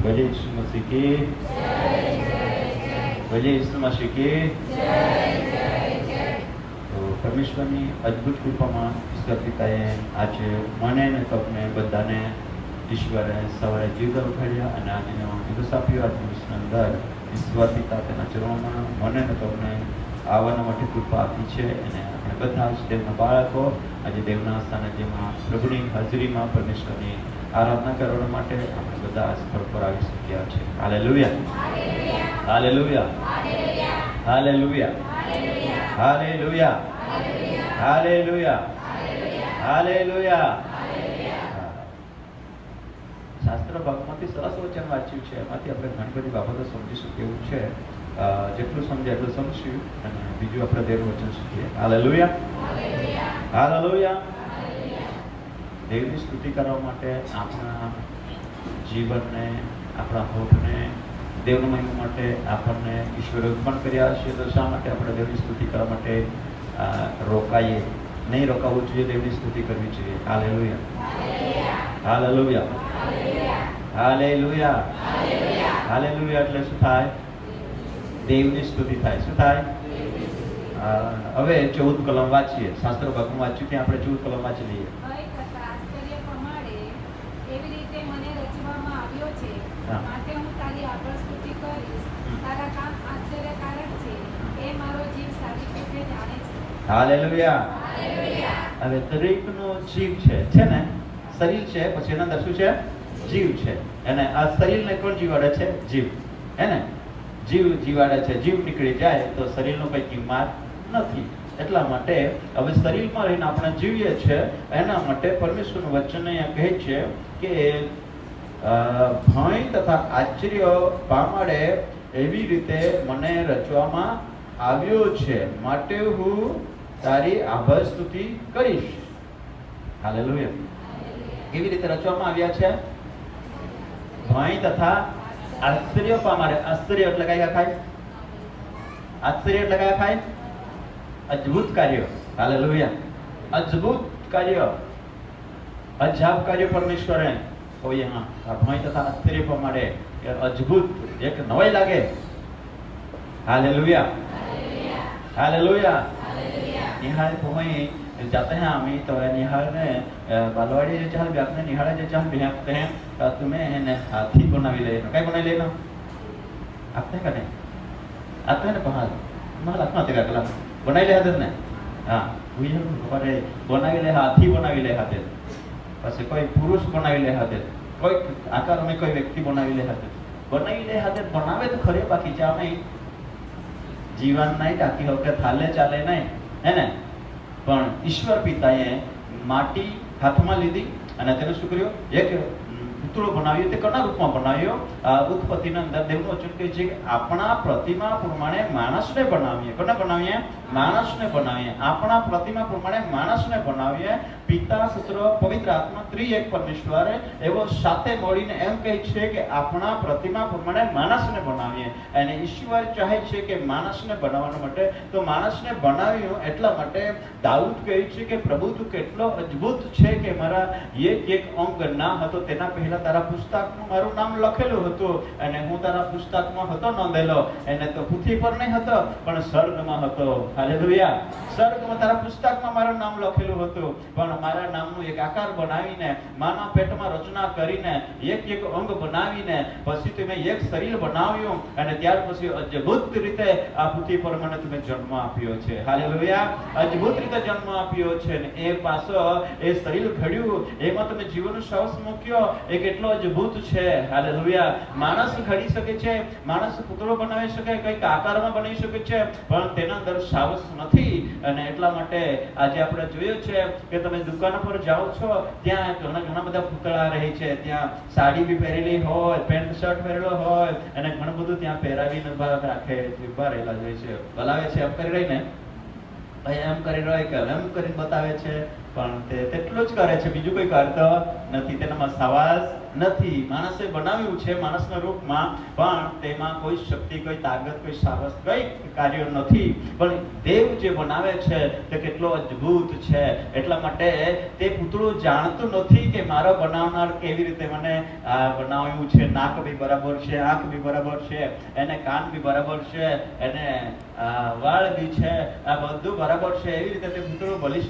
ભજે ઈસુ મસીહ કી, ભજે ઈસુ મસીહ કી। તો પરમેશ્વરની અદ્ભુત કૃપામાં ઈશ્વર પિતાએ આજે મને અને તમને બધાને ઈશ્વરે સવારે જીવતા ઉઠાડ્યા અને આજનો દિવસ આપ્યો। આ દિવસની અંદર ઈશ્વર પિતા તેના ચરણોમાં મને અને તમને આવવાના માટે કૃપા આપી છે અને આપણે બધા જ દેવના બાળકો આજે દેવના સાનિધ્યમાં પ્રભુની હાજરીમાં પરમેશ્વરની આરાધના કરવા માટે આપણે બધા આ સ્થળ પર આવી શક્યા છે। Hallelujah, hallelujah, hallelujah, hallelujah, hallelujah, hallelujah. શાસ્ત્ર ભાગમાંથી સરસ વચન વાંચ્યું છે, એમાંથી આપણે ઘણી બધી બાબતો સમજીશું કેવું છે। જેટલું સમજે એટલું સમજશું અને બીજું આપણે દેવનું વચન શીખીએ। Hallelujah, hallelujah. દેવની સ્તુતિ કરવા માટે આપણા જીવનને, આપણા હોઠને દેવનો મહિમા માટે આપણને ઈશ્વરે ઉત્પન્ન કર્યા છે। તો શા માટે આપણે દેવની સ્તુતિ કરવા માટે રોકાઈએ નહીં? રોકાવું જોઈએ, દેવની સ્તુતિ કરવી જોઈએ। Hallelujah, hallelujah, hallelujah, hallelujah. એટલે શું થાય? દેવની સ્તુતિ થાય। શું થાય? હવે 14 કલમ વાંચીએ। શાસ્ત્ર ભાગમાં વાંચ્યું ત્યાં આપણે 14 કલમ વાંચી લઈએ। હાલેલુયા। હવે દરેકનો જીવ છે ને, શરીર છે, પછી એના અંદર શું છે? જીવ છે। અને આ શરીરને કોણ જીવાડે છે? જીવ, હે ને? જીવ જીવાડે છે। જીવ નીકળી જાય તો શરીરનો કઈ કિંમત નથી। એટલા માટે હવે શરીરમાં રહીને આપણે જીવીએ છીએ, એના માટે પરમેશ્વરનું વચન અહીંયા કહે છે કે ભય તથા આશ્ચર્ય પામાડે એવી રીતે મને રચવામાં આવ્યો છે, માટે હું તારી આભાર સ્તુતિ કરીશ। હાલેલુયા। કેવી રીતે રચવામાં આવ્યા છે? ભય તથા આશ્ચર્ય પામાડે। આશ્ચર્ય એટલે કયા ખાય? આશ્ચર્ય એટલે કયા ખાય? અદ્ભુત કાર્ય। હાલેલુયા। અદ્ભુત કાર્ય, અજાબ કાર્ય પરમેશ્વરે કોઈ હા આ ભય તથા આશ્ચર્ય પામાડે, અદ્ભુત, એક નવાઈ લાગે। Hallelujah, hallelujah. निहाळ तुम्हें जाते हैं हमें तो निहाळ ने बालवाड़ी जे चाल व्यापने निहाळ जे चाल व्यापते हैं तो तुम्हें ने हाथी बनावी लेनो। काय बनावी लेनो? आपने का नहीं आते हैं ना पहाड़ माल अपना ते का कला बनावी ले हाथे ने हां हुई पर बनावी ले हाथी बनावी ले हाथे, પછી કોઈ પુરુષ બનાવી લે હાથે, કોઈ આકારમાં કોઈ વ્યક્તિ બનાવી લે હાથે, બનાવી લે હાથે બનાવે તો ખરે બાકી ચા નહીં જીવન નહીં ટાકી હો કે થાલે ચાલે નહીં, હે ને? પણ ઈશ્વર પિતાએ માટી હાથમાં લીધી અને તેને શું કર્યું? એક પુતળો બનાવ્યો। તે કના રૂપમાં બનાવ્યો? ઉત્પત્તિના અંદર દેવનું વચન કહે છે કે આપણા પ્રતિમા પ્રમાણે માણસને બનાવીએ। કોને બનાવીએ? માણસને બનાવીએ। આપણા પ્રતિમા પ્રમાણે માણસને બનાવીએ। પિતા, પુત્ર, પવિત્ર આત્મા ત્રિએક પરમેશ્વર એવો સાથે મળીને એમ કહે છે કે આપણા પ્રતિમા પ્રમાણે માણસને બનાવીએ। અને ઈશ્વર ચાહે છે કે માણસને બનાવવા માટે તો માણસને બનાવ્યું। એટલા માટે દાઉદ કહે છે કે પ્રભુ તું કેટલો અદ્ભુત છે કે મારા એક અંગ ના હતો તેના પહેલા તારા પુસ્તકમાં મારું નામ લખેલું હતું અને હું તારા પુસ્તકમાં હતો નોંધેલો। એને તો પૃથ્વી પર નહીં હતો પણ સ્વર્ગમાં હતો। હાલેલુયા। સ્વર્ગમાં તારા પુસ્તકમાં મારું નામ લખેલું હતું, પણ મારા નામનું એક આકાર બનાવીને માના પેટમાં રચના કરીને એક અંગ બનાવીને પછી તમે એક શરીર બનાવ્યું અને ત્યાર પછી અદ્ભુત રીતે આ પૃથ્વી પર મને તમે જન્મ આપ્યો છે। હાલેલુયા। અદ્ભુત રીતે જન્મ આપ્યો છે ને એ પાછો એ શરીર ઘડ્યું, એમાં તમે જીવનનો શ્વાસ મૂક્યો, એ કેટલો અદ્ભુત છે। હાલેલુયા। માણસ ઘડી શકે છે, માણસ પુતળો બનાવી શકે, કઈક આકારમાં બનાવી શકે છે, પણ તેના અંદર સાવસ નથી। અને એટલા માટે આજે આપણે જોયું છે કે તમે દુકાન પર જાઓ છો ત્યાં ઘણા બધા પુતળા રહે છે, ત્યાં સાડી બી પહેરેલી હોય, પેન્ટ શર્ટ પહેરેલો હોય અને ઘણું બધું ત્યાં પહેરાવીને રાખે, ઉભા રહેલા હોય છે, બોલાવે છે, એમ કરી રહીને ભાઈ એમ કરી રહ્યો કે એમ કરીને બતાવે છે, પણ તે તેટલું જ કરે છે, બીજું કોઈ કરતો નથી। તેનામાં સાવાસ નથી. માણસે બનાવ્યું છે માણસના રૂપમાં, પણ તેમાં કોઈ શક્તિ, કોઈ તાકાત, કોઈ સાહસ, કોઈ કાર્ય નથી. પણ દેવ જે બનાવે છે તે કેટલો અદ્ભુત છે. એટલા માટે તે પૂતળું જાણતું નથી કે મારો બનાવનાર કેવી રીતે મને બનાવ્યું છે. નાક બી બરાબર છે, આંખ બી બરાબર છે, એને કાન બી બરાબર છે, એને વાળ બી છે, આ બધું બરાબર છે. એવી રીતે તે પૂતળું બોલી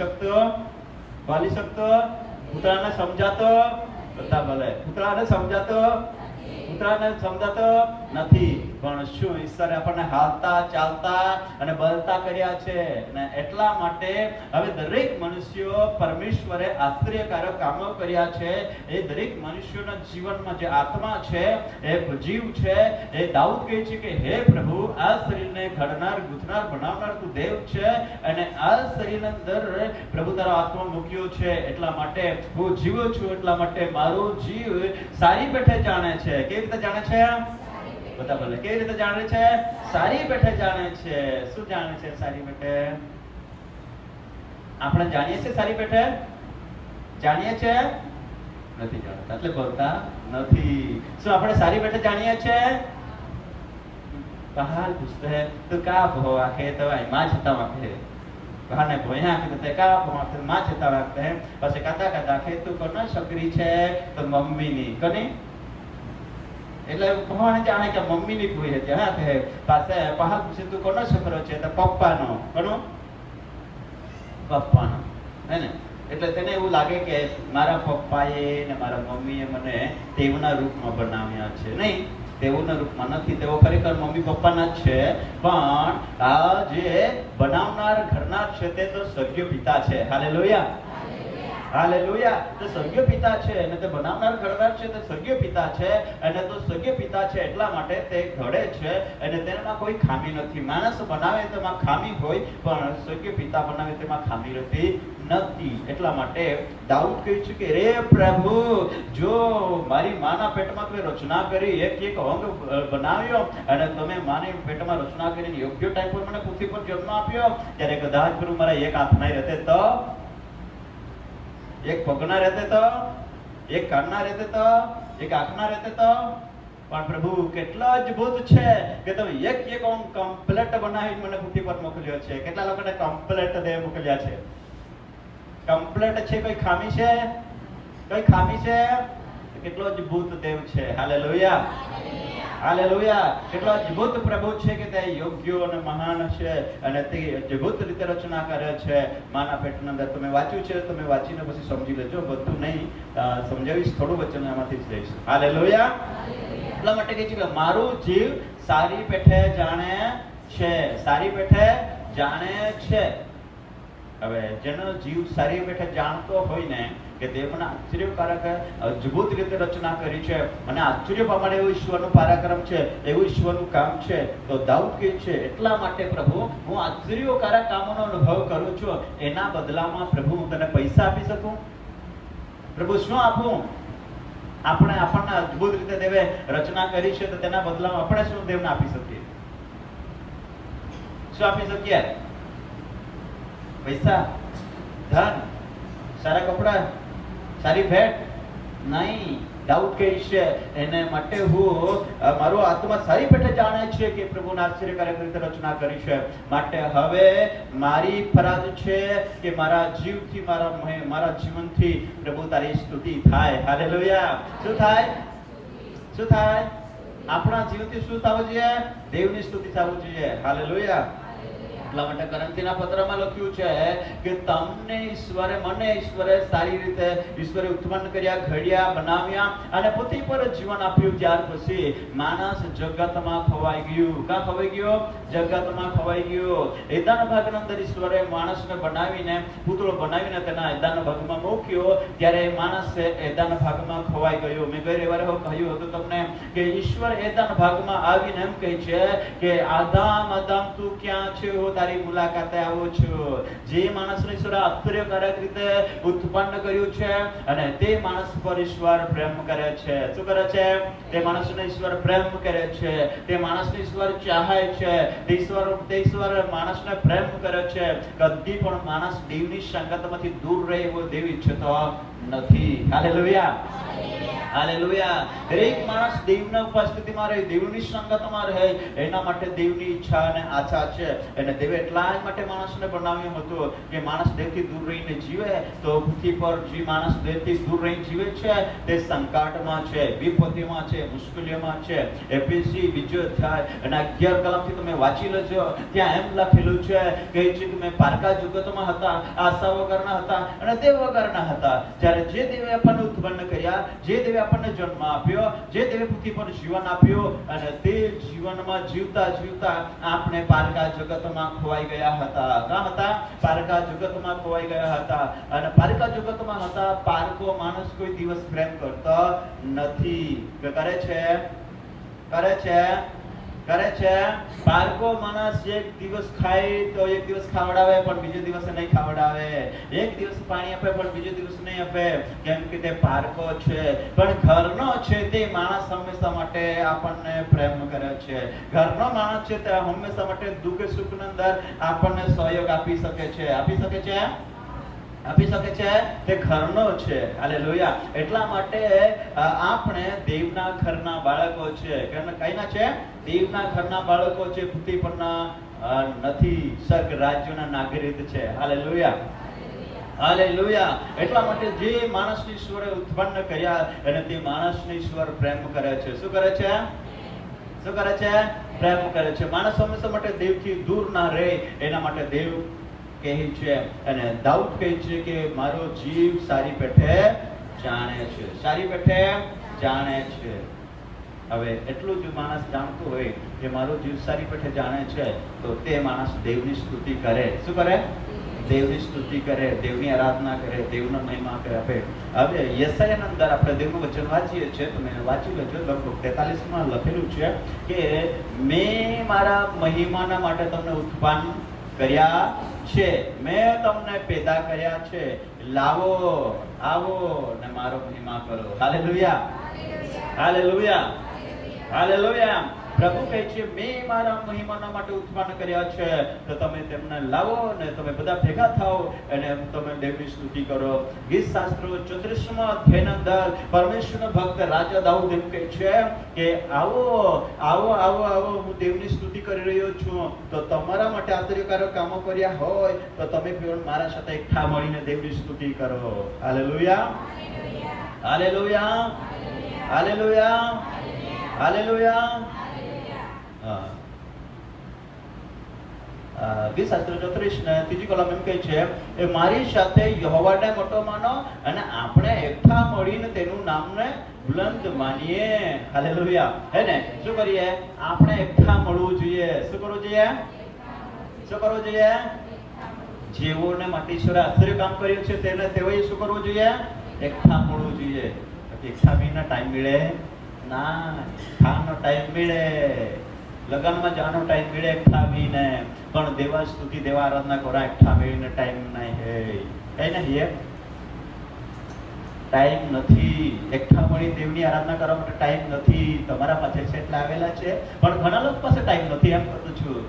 શકતો પૂતળાને સમજાતો બધા બોલે પૂતળાને સમજાતો નથી. પણ શું ઈશ્વરે આપણને હાલતા, ચાલતા અને બોલતા કર્યા છે. અને એટલા માટે હવે દરેક મનુષ્યો પરમેશ્વરે આશ્ચર્યકારક કામો કર્યા છે. એ દરેક મનુષ્યોના જીવનમાં જે આત્મા છે, એ જીવ છે, એ દાઉદ કહે છે કે હે પ્રભુ, આ શરીરને ઘડનાર, ગૂંથનાર, બનાવનાર તું દેવ છે, અને આ શરીરની અંદર પ્રભુ તારો આત્મા મૂક્યો છે. એટલા માટે હું જીવું છું. એટલા માટે મારો જીવ સારી પેઠે જાણે છે. કેવી રીતે જાણે છે? બધા બોલે કેવી રીતે જાણે છે? સારી પેઠે જાણે છે. શું જાણે છે સારી પેઠે? આપણે જાણીએ છીએ સારી પેઠે? જાણીએ છે? નથી જાણતા, એટલે બોલતા નથી. શું આપણે સારી પેઠે જાણીએ છે? બહાર પૂછતે હે તો કા ભોવા હે તો માં છતાં વાકે બહાને ભોયા કે તે કા ભોવા તો માં છતાં વાકે પછી કાતા કાતા કે તું કોનો છોકરી છે? તો મમ્મીની. કોની? એટલે ભગવાન જાણે કે મમ્મીની ભૂઈ હતી. હા તે પાસે બહાર પૂછે તું કોનો છોકરો છે? તો પપ્પાનો. કોનો? પપ્પાનો. હે ને? એટલે તેને એવું લાગે કે મારા પપ્પાએ ને મારા મમ્મીએ મને તેઓના રૂપમાં બનાવ્યા છે. નહીં, તેઓના રૂપમાં નથી. તેઓ ખરેખર મમ્મી પપ્પાના જ છે. પણ આ જે બનાવનાર, ઘડનાર છે તે તો સ્વર્ગીય પિતા છે. Hallelujah, hallelujah. તો સ્વર્ગીય પિતા છે અને તે બનાવનાર, ઘડનાર છે તે સ્વર્ગીય પિતા છે. અને તો સ્વર્ગીય પિતા છે એટલા માટે તે ઘડે છે અને તેમાં કોઈ ખામી નથી. માણસ બનાવે તેમાં ખામી હોય, પણ સ્વર્ગીય પિતા બનાવે તેમાં ખામી રહેતી નથી. એટલા માટે દાઉદ કહે છે કે રે પ્રભુ, જો મારી માના પેટમાં તમે રચના કરી, એક અંગ બનાવ્યો અને તમે માની પેટમાં રચના કરીને યોગ્ય ટાઈમ પર મને પૃથ્વી પર જન્મ આપ્યો, ત્યારે કદાચ પ્રભુ મારા એક હાથ નહીં રહેતે તો, એક પગના રહેતે તો, એક કાનના રહેતે તો, એક આંખના રહેતે તો. પણ પ્રભુ કેટલા અદ્ભુત છે કે તમે એક કમ્પ્લેટ બનાવી મને પૃથ્વી પર મોકલ્યો છે. કેટલા લોકોને કમ્પ્લેટ દેહ મોકલ્યા છે? કમ્પ્લેટ છે. કોઈ ખામી છે? કોઈ ખામી છે? કેટલો અદ્ભુત દેવ છે. Hallelujah, hallelujah. કેટલો અદ્ભુત પ્રભુ છે કે તે યોગ્ય અને મહાન છે અને તે અદ્ભુત રીતે રચના કરે છે. માના પેટની અંદર તમે વાંચ્યું છે, તમે વાંચીને પછી સમજી લેજો. બધું નહીં સમજાવીશ, થોડું વચન એમાંથી જ લઈશ. હાલેલુયા. એટલા માટે કહે છે કે મારું જીવ સારી પેઠે જાણે છે. સારી પેઠે જાણે છે. હવે જેનો જીવ સારી પેઠે જાણતો હોય ને કે દેવના આશ્ચર્યકારક અદ્ભુત રીતે રચના કરી છે અને આશ્ચર્ય પામણે એવું ઈશ્વરનું પરાક્રમ છે, એવું ઈશ્વરનું કામ છે. તો દાઉદ કહે છે એટલા માટે પ્રભુ હું આશ્ચર્યકારક કામોનો અનુભવ કરું છું. એના બદલામાં પ્રભુ હું તને પૈસા આપી શકું? પ્રભુ શું આપું? આપણને અદ્ભુત રીતે દેવે રચના કરી છે, તો તેના બદલામાં આપણે શું દેવને આપી શકીએ? શું આપી શકીએ? પૈસા, ધન, સારા કપડા, સારી ભેટ? નહીં. દાઉદ કહે છે એને માટે હું મારો આત્મા સારી પેઠે જાણે છે કે પ્રભુના આશ્ચર્યકારક રીતે રચના કરી છે. માટે હવે મારી ફરજ છે કે મારા જીવથી, મારા જીવનથી પ્રભુ તારી સ્તુતિ થાય. હાલેલુયા. શું થાય? શું થાય? આપણા જીવનથી શું થવું જોઈએ? દેવની સ્તુતિ થવું જોઈએ. હાલેલુયા. એટલા માટે કરંથીના પત્રમાં લખ્યું છે કે તમને ઈશ્વરે, મને ઈશ્વરે સારી રીતે ઈશ્વરે ઉત્પન્ન કર્યા, ઘડ્યા, બનાવ્યા અને પૃથ્વી પર જીવન આપ્યું. ત્યાર પછી માણસ જગતમાં ખવાઈ ગયું. ક્યાં ખવાઈ ગયો? જગતમાં ખવાઈ ગયો. એદાના ભાગના અંદર ઈશ્વરે માણસને બનાવીને, પુતળો બનાવીને તેના એદાના ભાગમાં મૂક્યો. ત્યારે માણસ એદાના ભાગમાં ખવાઈ ગયો. મેં ગઈ રવિવારે કહ્યું હતું તમને કે ઈશ્વર એદાના ભાગમાં આવીને એમ કહે છે કે આદામ, આદામ તું ક્યાં છે? હું તારી મુલાકાતે આવું છું. જે માણસને ઈશ્વરે આશ્ચર્યકારક રીતે ઉત્પન્ન કર્યું છે અને તે માણસ પર ઈશ્વર પ્રેમ કરે છે. શું કરે છે? તે માણસને ઈશ્વર પ્રેમ કરે છે. તે માણસને ઈશ્વર ચાહે છે. તે ઈશ્વર માણસને પ્રેમ કરે છે. કદી પણ માણસ દેવની સંગતમાંથી દૂર રહે એવો દેવ ઈચ્છતો નથી. હાલેલુયા. હાલેલુયા. દરેક માણસ દેવના ઉપસ્થિતિમાં રહે, દેવની સંગતમાં રહે, એના માટે દેવની ઈચ્છા અને આશા છે. અને દેવે એટલા જ માટે માણસને બનાવ્યું હતું કે માણસ દેવથી દૂર રહીને જીવે. તો પૃથ્વી પર જે માણસ દેવથી દૂર રહીને જીવે છે તે સંકટમાં છે, વિપત્તિમાં છે, મુશ્કેલીઓમાં છે. એફએસી 2 અધ્યાય અને 11 કલમથી તમે વાંચી લેજો. ત્યાં એમ લખેલું છે કે જે તમે પારકા જગતમાં હતા, આશા વગરના હતા અને દેવ વગરના હતા. જ્યારે જે દેવે આપણને ઉત્પન્ન કર્યા, જે દેવે આપણને જન્મ આપ્યો, જે દેવે પૃથ્વી પર જીવન આપ્યું, અને તે જીવનમાં જીવતા જીવતા આપણે પારકા જગતમાં ખોવાઈ ગયા હતા. ક્યાં હતા? પારકા જગતમાં ખોવાઈ ગયા હતા. અને પારકા જગતમાં હતા. પારકો માણસ કોઈ દિવસ પ્રેમ કરતો નથી. કરે છે? કરે છે? કરે છે? પારકો માણસ એક દિવસ ખાય તો એક દિવસ ખાવડાવે, પણ બીજો દિવસ નહીં ખાવડાવે. એક દિવસ પાણી આપે પણ બીજો દિવસ નહીં આપે, કેમ કે તે પારકો છે. પણ ઘરનો છે તે માણસ હંમેશા માટે આપણને પ્રેમ કરે છે. ઘરનો માણસ છે તે હંમેશા માટે દુઃખ સુખની અંદર આપણને સહયોગ આપી શકે છે. આપી શકે છે? આપી શકે છે. તે ઘરનો છે. હાલેલુયા. એટલા માટે આપણે દેવના ઘરના બાળકો છે. કઈના છે? દેવના ઘરના બાળકો છે. પૃથ્વી પરના નથી, સ્વર્ગ રાજ્યના નાગરિક છે. હાલેલુયા. હાલેલુયા. એટલા માટે જે માણસને ઈશ્વરે ઉત્પન્ન કર્યા અને તે માણસને ઈશ્વર પ્રેમ કરે છે. શું કરે છે? શું કરે છે? પ્રેમ કરે છે. માણસ હંમેશા માટે દેવથી દૂર ના રહે એના માટે દેવ કહે છે. અને દાઉદ કહે છે કે મારો જીવ સારી પેઠે જાણે છે. સારી પેઠે જાણે છે. હવે એટલું જ માણસ જાણતું હોય કે મારો જીવ સારી પેઠે જાણે છે, તો તે માણસ દેવની સ્તુતિ કરે. શું કરે? દેવની સ્તુતિ કરે, દેવની આરાધના કરે, દેવનો મહિમા કરે. હવે યશાયાના અંદર આપણે દેવનું વચન વાંચીએ છીએ, તમે વાંચી લેજો. લગભગ 43માં લખેલું છે કે મેં મારા મહિમાના માટે તમને ઉત્પન્ન કર્યા છે, મેં તમને પેદા કર્યા છે, લાવો આવો ને મારો મહિમા કરો. હાલેલુયા. હાલેલુયા. હાલેલુયા. પ્રભુ કહે છે મેં મારા મહિમાના માટે ઉત્પન્ન કર્યા છે, તો તમે તેમને લાવો ને તમે બધા ભેગા થાઓ અને તમે દેવની સ્તુતિ કરો. ગીત શાસ્ત્રો 34મા અધ્યાયના અંદર પરમેશ્વરનો ભક્ત રાજા દાઉદ એમ કહે છે કે આવો આવો આવો આવો, હું દેવની સ્તુતિ કરી રહ્યો છું. તો તમારા માટે આશ્ચર્યકારક કામો કર્યા હોય તો તમે પણ મારા સાથે એકઠા મળીને દેવની સ્તુતિ કરો. હાલેલુયા. હાલેલુયા. હાલેલુયા. હાલેલુયા. ગીત શાસ્ત્ર 34 ને 3જી કલમ એમ કહે છે એ મારી સાથે યહોવાને મોટો માનો અને આપણે એકઠા મળીને તેનું નામને બુલંદ માનીએ. હાલેલુયા. હે ને? શું કરીએ? આપણે એકઠા મળવું જોઈએ. શું કરવું જોઈએ? શું કરવું જોઈએ? જેઓને માટે ઈશ્વરે આશ્ચર્ય કામ કર્યું છે તેને તેઓએ શું કરવું જોઈએ? એકઠા મળવું જોઈએ. એકઠા વિના ટાઈમ મળે ના. ખાવાનો ટાઈમ મળે, લગનમાં જવાનો ટાઈમ મળે એકઠા આવીને, પણ દેવા સ્તુતિ દેવા આરાધના કરો એકઠા મળીને ટાઈમ નહીં. કઈ નહીં, ટાઈમ નથી. એકઠા મળી દેવની આરાધના કરવા માટે ટાઈમ નથી. તમારા પાસે છે એટલે આવેલા છે, પણ ઘણા લોકો પાસે ટાઈમ નથી. એમ કરું છું.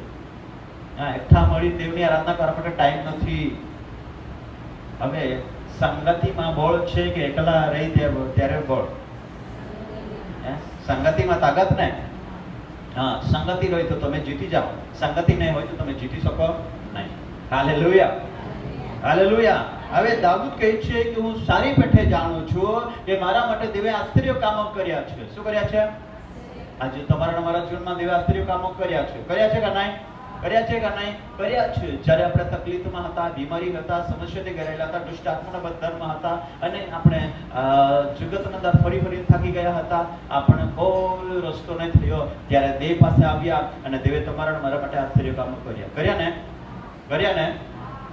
હા, એકઠા મળી દેવની આરાધના કરવા માટે ટાઈમ નથી. હવે સંગતિમાં બળ છે કે એકલા રહી ત્યારે બળ? સંગતિમાં તાકાત ને. હા, સંગતિ હોય તો તમે જીતી જાઓ, સંગતિ નહીં હોય તો તમે જીતી શકો નહીં. હાલેલુયા. હાલેલુયા. હવે દાઉદ કહે છે કે હું સારી પેઠે જાણું છું કે મારા માટે દેવે આશ્ચર્ય કામો કર્યા છે. શું કર્યા છે? આજે તમારા મારા જીવનમાં દેવે આશ્ચર્ય કામો કર્યા છે. કર્યા છે કે નહીં? કર્યા છે કે નહીં? કર્યા છે. જ્યારે આપણે તકલીફમાં હતા, બીમારી હતા, સમસ્યાથી ઘેરાયેલા હતા, દુષ્ટ આત્માના બંધનમાં હતા અને આપણે જગતના અંદર ફરી ફરી થાકી ગયા હતા, આપણે કોઈ રસ્તો નહીં થયો, ત્યારે દેવ પાસે આવ્યા અને દેવે તમારા મારા માટે આશ્ચર્ય કામો કર્યા. કર્યા ને? કર્યા ને?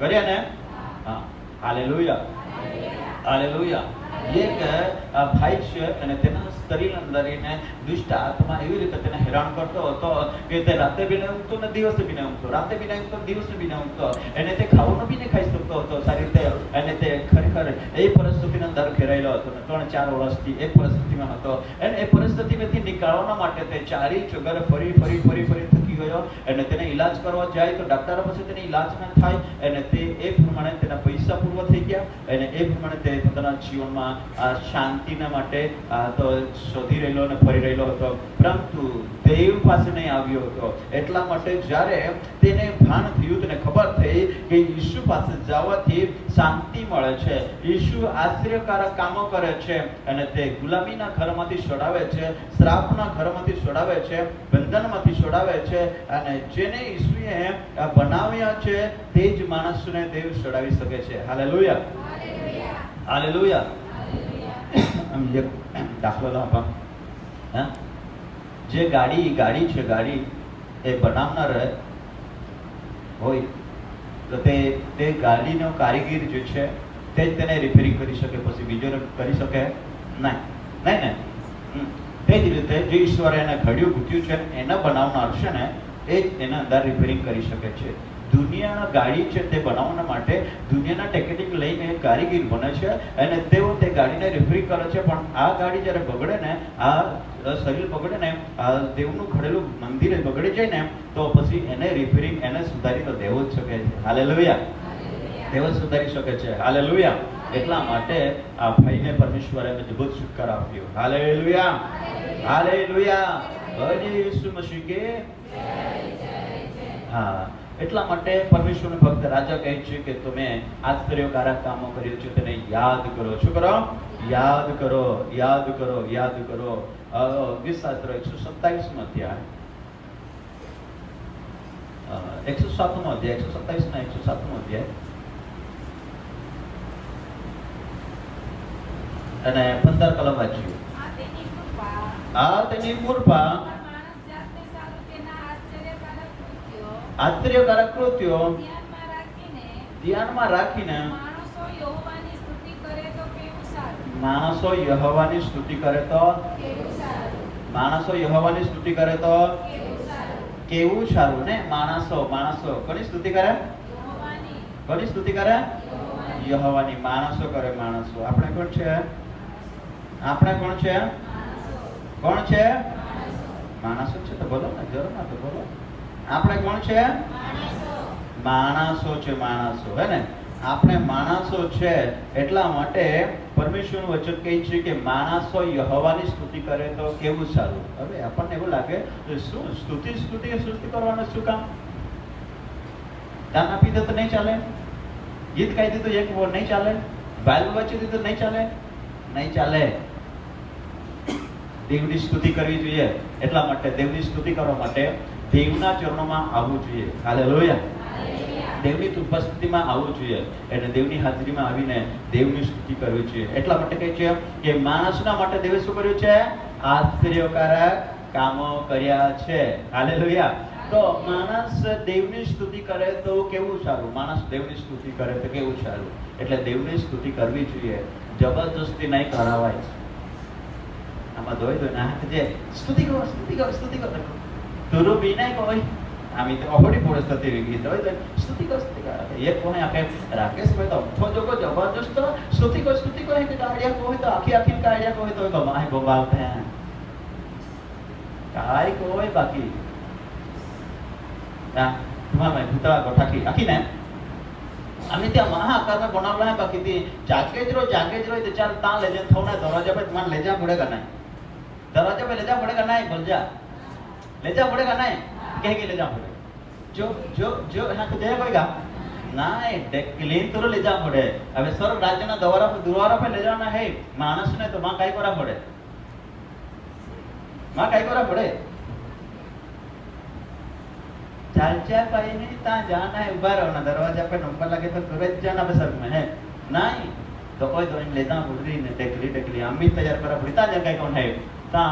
કર્યા ને? હા. હાલેલુયા. હાલેલુયા. એક ભાઈ છે અને તેના શરીર અંદર એને દુષ્ટ આત્મા એવી રીતે તેને હેરાન કરતો હતો કે તે રાતે બી નહીં ઊંઘતો ને દિવસે બી નહીં ઊંઘતો, રાતે બી નહીં ઊંઘતો, દિવસે બી નહીં ઊંઘતો. એને તે ખાવાનું બી નહીં ખાઈ શકતો હતો સારી રીતે. અને તે ખરેખર એ પરિસ્થિતિની અંદર ઘેરાયેલો હતો. 3-4 વર્ષથી એ પરિસ્થિતિમાં હતો. અને એ પરિસ્થિતિમાંથી નીકળવા માટે તે ચારી ચગર ફરી ફરી ફરી ફરી થકી થઈ ગયો અને તેને ઈલાજ કરવા જાય તો ડાક્ટર પાસે તેને ઈલાજ ના થાય અને તે એ પ્રમાણે તેના પૈસા પૂર્વ થઈ ગયા અને એ પ્રમાણે તે પોતાના જીવનમાં શાંતિના માટે તો શોધી રહેલો અને ફરી રહેલો હતો, પરંતુ દેવ પાસે નહીં આવ્યો હતો. એટલા માટે જ્યારે તેને ભાન થયું, તેને ખબર થઈ કે ઈસુ પાસે જવાથી શાંતિ મળે છે, ઈસુ આશ્ચર્યકારક કામો કરે છે અને તે ગુલામીના ઘરમાંથી છોડાવે છે, શ્રાપના ઘરમાંથી છોડાવે છે, બંધનમાંથી છોડાવે છે અને જેને ઈસુએ બનાવ્યા છે તે જ માણસને દેવ છોડાવી શકે છે. Hallelujah, hallelujah. દાખલો આપો. જે ગાડી છે, ગાડી એ બનાવનાર હોય તો તે ગાડીનો કારીગર જે છે તે જ તેને રિપેરિંગ કરી શકે, પછી બીજો કરી શકે નહીં ને. તે જ રીતે જે ઈશ્વરે એને ઘડ્યું ઘૂંટ્યું છે એને બનાવનાર છે ને એ જ એના અંદર રિપેરિંગ કરી શકે છે. દુનિયાના ગાડી છે તે બનાવવા માટે દુનિયાના ટેકનિક લઈને કારીગર બને છે અને તેઓ તે ગાડીને રિપેરિંગ કરે છે, પણ આ ગાડી જ્યારે બગડે ને, આ શરીર બગડે ને, આ દેવનું ઘડેલું મંદિર બગડી જાય ને તો પછી એને રિપેરિંગ, એને સુધારી તો દેવો જ શકે છે. હાલેલુયા, દેવ જ સુધારી શકે છે. હાલેલુયા. એટલા માટે આ ભાઈને પરમેશ્વરે મજબૂત છુટકારો આપ્યો. Hallelujah, hallelujah. હરે ઈસુ મસીહ કે હા. એટલા માટે પરમેશ્વરનો ભક્ત રાજા કહે છે કે તમે આશ્ચર્યકારક કામો કર્યું છે તેને યાદ કરો. શું કરો? યાદ કરો, યાદ કરો, યાદ કરો. ગીતશાસ્ત્ર 127 અધ્યાય 107 અધ્યાય 127 ના 107 અધ્યાય અને 15 કલમ વાંચ્યું. આ તેની કૃપા, આશ્ચર્યકારક કૃત્યો ધ્યાનમાં રાખીને માણસો યહોવાની સ્તુતિ કરે તો કેવું સારું ને. માણસો કોની સ્તુતિ કરે? કોની સ્તુતિ કરે? યહોવાની. માણસો કરે, માણસો. આપણે કોણ છે? આપણે કોણ છે? કોણ છે? માણસો છે. તો બોલો ને, જરૂર ના તો બોલો. આપણે કોણ છે? માણસો છે, માણસો. હે ને? આપણે માણસો છે. એટલા માટે પરમેશ્વરનું વચન કહે છે કે માણસો યહોવાની સ્તુતિ કરે તો કેવું સારું. હવે આપણને એવું લાગે શું સ્તુતિ કરવાનું શું કામ? દાન આપી દે તો નહીં ચાલે? ગીત ગાઈ દીધું એક વાર નહીં ચાલે? બાઇબલ વાંચી દીધું નહીં ચાલે? નહીં ચાલે. દેવની સ્તુતિ કરવી જોઈએ. એટલા માટે દેવની સ્તુતિ કરવા માટે દેવના ચરણોમાં આવવું જોઈએ. હાલેલુયા. દેવની ઉપસ્થિતિમાં આવવું જોઈએ અને દેવની હાજરીમાં આવીને દેવની સ્તુતિ કરવી જોઈએ. એટલા માટે કહે છે કે માણસના માટે દેવે શું કર્યું છે? આશ્ચર્યકારક કામો કર્યા છે. હાલેલુયા. તો માણસ દેવની સ્તુતિ કરે તો કેવું સારું. માણસ દેવની સ્તુતિ કરે તો કેવું સારું. એટલે દેવની સ્તુતિ કરવી જોઈએ, જબરજસ્તી નહીં કરાવાય. આમાં દોય નાખ જે સ્તુતિ કરો તુરુ બીનાય કોઈ આમી તો અહોડી પરિસ્થિતિ વેગી દોય સ્તુતિ કરો. એક કોને આપે રાકેશભાઈ તો અઠો જોગો જબરજસ્ત સ્તુતિ કરો કે કાઢ્યા કોઈ તો આખી કાઢ્યા કોઈ તો ગમાય ગોબાવતે કાઈ કોઈ બાકી ના તમારે ભૂતળા ગોઠાકી આખી ને અમે ત્યાં મહાઆકારમાં બનાવલા હે. બાકી થી જાગે જ રહો તો ચાલ તાં ले जा थोड़ा दरवाजा पे तुम्हारे ले जा पड़ेगा नहीं, दरवाजा पे ले जा पड़ेगा नहीं, बोल जा ले जा पड़ेगा नहीं, कह के ले जा पड़ेगा. जो यहाँ को जाए कोई नहीं क्लीन तो ले जा पड़े. अब स्वर्ग राज्य ना द्वारा पे ले जाना है मानस ने तो माँ कई करा पड़े. चाचा पाई नहीं ता जाना है, उबा रहो ना, दरवाजा पे नंबर लगे तो तुरंत जाना बस में है नहीं तो कोई तो ले जा बोल रही ने टेकली हम भी तैयार करा पड़ता जा कहीं कौन है ता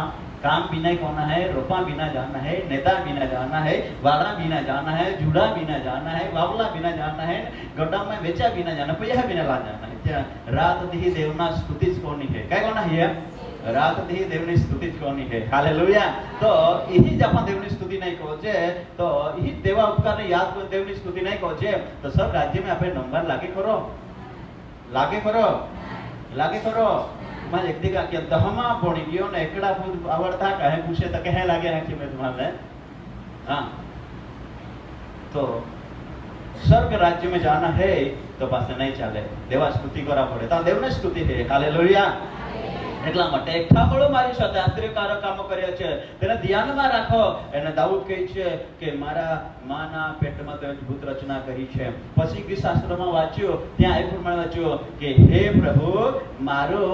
काम बिना कौन है, रोपा बिना जाना है, नेता बिना जाना है, वाड़ा बिना जाना है, जुड़ा बिना जाना है, वावला बिना जाना है, गड्ढा में बेचा बिना जाना, पैसा बिना ला जाना है. रात दी देवना स्तुति कोनी है क्या कोना है रात दी देवनी स्तुति कोनी है. हालेलुया. तो यही जब अपन देवनी स्तुति नहीं કહો છે તો यही देवा उपकार ने याद कर देवनी स्तुति नहीं કહો છે तो सब राज्य में આપણે नंबर लागे करो मैं एक दिखा कि दहमा पड़ी गयो ने एकड़ा खुद आवड़ता कहे पूछे तो कहे लागे है कि मैं तुम्हारे हां તો સ્વર્ગ राज्य में जाना है તો પાસે નહીં ચાલે, દેવા સ્તુતિ કરવા પડે. તો દેવને સ્તુતિ છે. હાલેલુયા. એટલા માટે એકઠા મારી સાથે આશ્ચર્યકારક કામો કર્યા છે, તેને ધ્યાનમાં રાખો. એને દાઉદ કહે છે કે મારા માના પેટમાં તો અદ્ભુત રચના કરી છે. પછી ગીત શાસ્ત્રમાં વાંચ્યું, ત્યાં એ પ્રમાણે વાંચ્યું કે હે પ્રભુ, મારો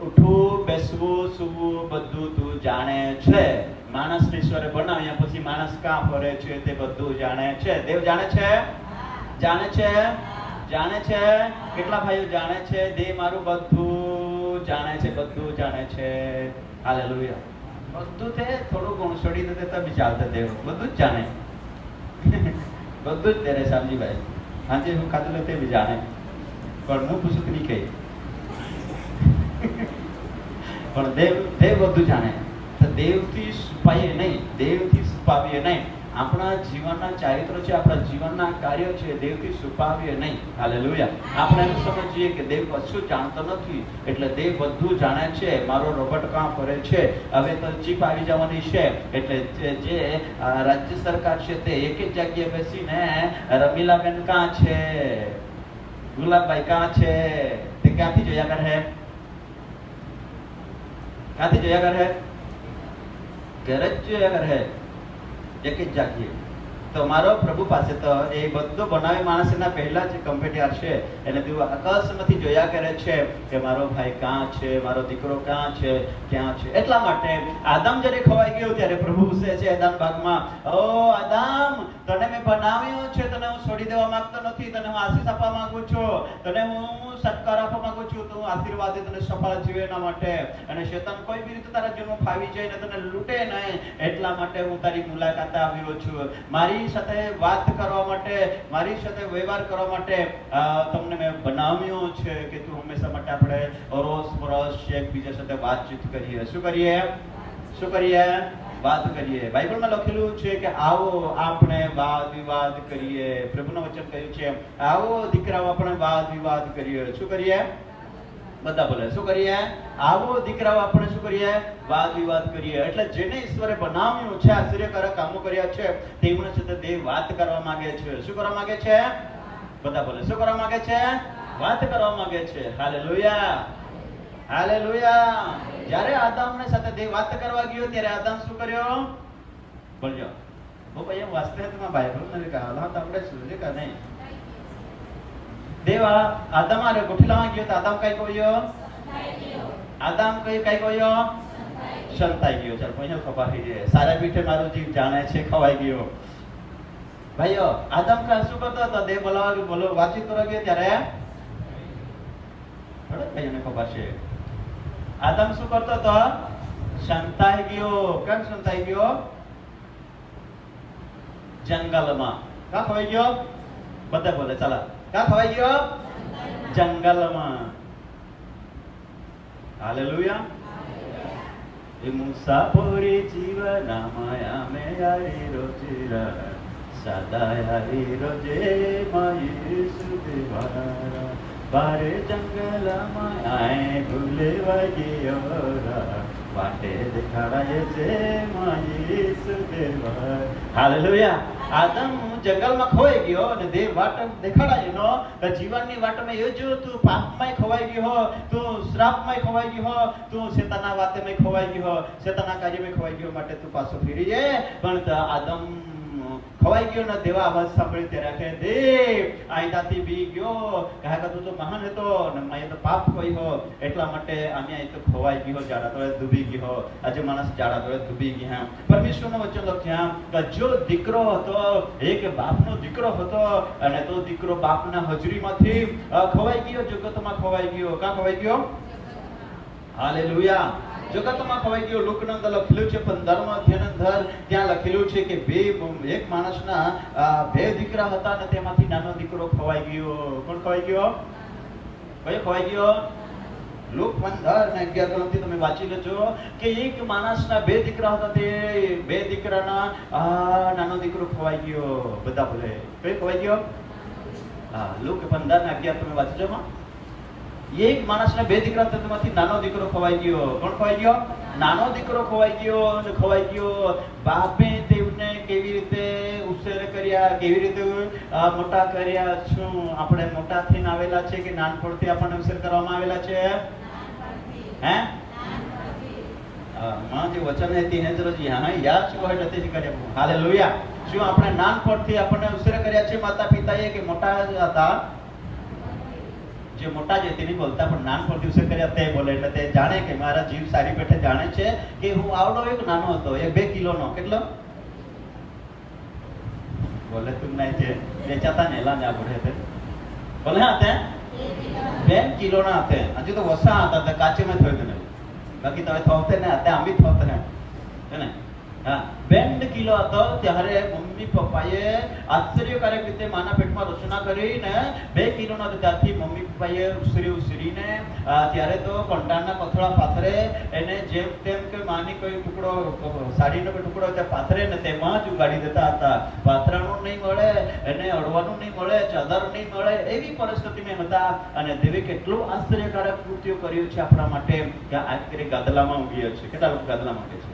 ઉઠવું બેસવું સૂવું બધું તું જાણે છે. માણસને ઈશ્વરે બનાવ્યા પછી માણસ કાં ફરે છે તે બધું જાણે છે. દેવ જાણે છે, જાણે છે, જાણે છે. કેટલા ભાઈઓ જાણે છે? દેવ મારું બધું જાણે છે, બધું જાણે છે. હાલેલુયા. બધું તે થોડું ઘણું છોડી દે તો બી ચાલતે. દેવ બધું જ જાણે, બધું જ તેરે શામજીભાઈ આજે હું ખાધું તે બી જાણે, પણ હું પૂછું નહીં કહી. પણ દેવ બધું જાણે. તો દેવથી છુપાઈએ નહીં, દેવથી છુપાવીએ નહીં. આપણા જીવનના ચારિત્રો છે, આપણા જીવનના કાર્યો છે, દેવથી છુપાવીએ નહીં. હાલેલુયા. આપણે એમ સમજીએ કે દેવ કશું જાણતો નથી, એટલે દેવ બધું જાણે છે. મારો રોબોટ કાં ફરે છે, હવે તો ચીપ આવી જવાની છે, એટલે જે રાજ્ય સરકાર છે તે એક જ જગ્યાએ બેસીને રમીલાબેન કાં છે, ગુલાબભાઈ કાં છે, તે ક્યાંથી જોયા કરે? ક્યાંથી જોયા કરે? ઘરે જ જોયા કરે, એક જ જાગીએ. તો મારો પ્રભુ પાસે તો એ બધું બનાવી માણસના પહેલા જ કમ્પ્યુટર છે, એને તું આકાશમાંથી જોયા કરે છે કે મારો ભાઈ કાં છે, મારો દીકરો કાં છે, ક્યાં છે. એટલા માટે આદમ જ્યારે ખવાઈ ગયો ત્યારે પ્રભુ પૂછે છે આદમ બાગમાં, ઓ આદમ, તને મેં બનાવ્યો છે, તને હું છોડી દેવા માંગતો નથી, તને હું આશીષ આપવા માંગુ છું, તને હું સત્કાર આપવા માંગુ છું, તો હું આશીર્વાદ તને સફળ જીવે એના માટે. અને શેતાન કોઈ બી રીતે તારા જીવનમાં ફાવી જાય ને તને લૂંટે નહીં, એટલા માટે હું તારી મુલાકાતે આવ્યો છું. મારી સાથે વાત કરવા માટે, મારી સાથે વ્યવહાર કરવા માટે તમને મેં બનાવ્યો છે કે તું હંમેશા માટે આપણે રોજ બરોજ એકબીજા સાથે વાતચીત કરીએ. શું કરીએ? શું કરીએ? વાત કરીએ. બાઇબલમાં લખેલું છે કે આવો આપણે વાદ વિવાદ કરીએ. પ્રભુનું વચન કહ્યું છે આવો દીકરાઓ આપણે વાદ વિવાદ કરીએ. શું કરીએ? બધા બોલે શું કરીએ? આવો દીકરાઓ આપણે શું કરીએ? વાદ વિવાદ કરીએ. એટલે જેને ઈશ્વરે બનાવ્યું છે, આશ્ચર્યકારક કામો કર્યા છે, તેમની સાથે દેવ વાત કરવા માંગે છે. શું કરવા માંગે છે? બધા બોલે શું કરવા માંગે છે? વાત કરવા માંગે છે. હાલેલુયા. હાલેલુયા. જ્યારે આદમને સાથે દેવ વાત કરવા ગયો ત્યારે આદમ શું કર્યો? બોલજો. ઓ ભાઈ એમ વાસ્તે તમે બાઇબલ ને કહા તો આપણે સુજે કા નહીં. દેવા આદમ આરે ગોઠલામાં ગયો તો આદમ કઈ કહ્યો? આદમ કઈ કહ્યો? સંતાઈ ગયો. ચાલ કોઈ ખબર છે સારા પીઠે મારો જીવ જાણે છે, ખવાઈ ગયો. ભાઈઓ આદમ કા શું કરતો હતો? દેવ બોલાવા બોલો વાતચીત કરવા ગયો ત્યારે બરાબર ભાઈઓને ખબર છે આદમ શું કરતો હતો? સંતાઈ ગયો. કેમ સંતાઈ ગયો? જંગલમાં. કા ખવાઈ ગયો? બધા બોલે ચાલા. કા ખવાઈ ગયો? જંગલમાં. હાલેલુયા. એ મુસાફરી જીવનમાં અમે યારી રોજીરા સદા યારી રોજે માયે સુદેવારા બારે જંગલમાં આય ભૂલે વાગ્યો વાટે દેખાડાય છે માયે સુદેવાર. હાલેલુયા. આદમ જંગલમાં ખોવાઈ ગયો અને દેવ વાટ દેખાડાય નો જીવનની વાટમાં એ જો તું પાપમાં ખોવાઈ ગયો હો, તું શ્રાપમાં ખોવાઈ ગયો હો, તું શેતાના વાતેમાં ખોવાઈ ગયો હો, શેતાના કાર્યમાં ખોવાઈ ગયો, માટે તું પાછો ફરી જાય. પણ આદમ ખવાઈ ગયો ને દેવા અવાજ સાંભળી ત્યારે કહે દેવ અહીંયાથી બી ગયો, કહે કે તું તો મહાન હતો ને મેં તો પાપ કર્યો, એટલા માટે અમે અહીં તો ખવાઈ ગયો, જાડા તોડે ડૂબી ગયો. આજે માણસ જાડા તોડે ડૂબી ગયા. પરમેશ્વરનો વચન લખ્યા કે જો દીકરો હતો, એક બાપનો દીકરો હતો, અને તો દીકરો બાપના હજરીમાંથી ખવાઈ ગયો, જગતમાં ખવાઈ ગયો. કાં ખવાઈ ગયો? હાલેલુયા. જગતમાં ખવાઈ ગયો. લુકની અંદર લખેલું છે 15મા અધ્યાયની અંદર ત્યાં લખેલું છે કે એક માણસના બે દીકરા હતા અને તેમાંથી નાનો દીકરો ખવાઈ ગયો. કોણ ખવાઈ ગયો? કયો ખવાઈ ગયો? લુક 15:11 થી તમે વાંચી લેજો કે એક માણસના બે દીકરા હતા, તે બે દીકરાના નાનો દીકરો ખવાઈ ગયો. બધા બોલે કયો ખવાઈ ગયો? હા, લુક 15:11 તમે વાંચી લો. એક માણસને બે દીકરા હતા, તેમાંથી નાનો દીકરો ખવાઈ ગયો. કોણ ખવાઈ ગયો? નાનો દીકરો ખવાઈ ગયો. અને ખવાઈ ગયો. બાપે તેમને કેવી રીતે ઉછેર કર્યા કર્યા, કેવી રીતે મોટા કર્યા? શું આપણે મોટાથી આવેલા છે કે નાનપણથી આપણને ઉછેર કરવામાં આવેલા છે? હે માં જે વચન હતી હે જરોજી હા યાદ શું હોય નથી કર્યા. હાલેલુયા. શું આપણે નાનપણથી આપણને ઉછેર કર્યા છે માતા પિતાએ કે મોટા હતા? જે મોટા છે તેની બોલતા પણ નાનપણથી ઉછેર કર્યા તે બોલે, એટલે તે જાણે કે મારા જીવ સારી પેઠે જાણે છે કે હું આવડો એક નાનો હતો, 2 કિલોનો. કેટલો બોલે? તું નહીં છે વેચાતા નેલા ને આપણે તે બોલે હતા 2 કિલોના હતા. હજુ તો વસા હતા કાચેમાં થયો તને, બાકી તમે થોતે ને હતા અમી થોતે ને હે ને. હા 2 કિલો હતો ત્યારે મમ્મી પપ્પાએ આશ્ચર્યકારક રીતે માના પેટમાં રચના કરીને 2 કિલોના ત્યારથી મમ્મી પપ્પાએ ઉસરીને ત્યારે તો કંટાળના પથરા પાથરે એને જેમ તેમ કે માની કોઈ ટુકડો સાડીનો કોઈ ટુકડો તે પાથરે ને તેમાં જ ઉગાડી દેતા હતા. પાથરાનું નહીં મળે, એને અડવાનું નહીં મળે, ચાદર નહીં મળે, એવી પરિસ્થિતિમાં હતા. અને દેવે કેટલું આશ્ચર્યકારક કૃત્યો કર્યું છે આપણા માટે કે આજ કરી ગાદલામાં ઊંઘીએ છે. કેટલા લોકો ગાદલામાં ઊંઘે છે?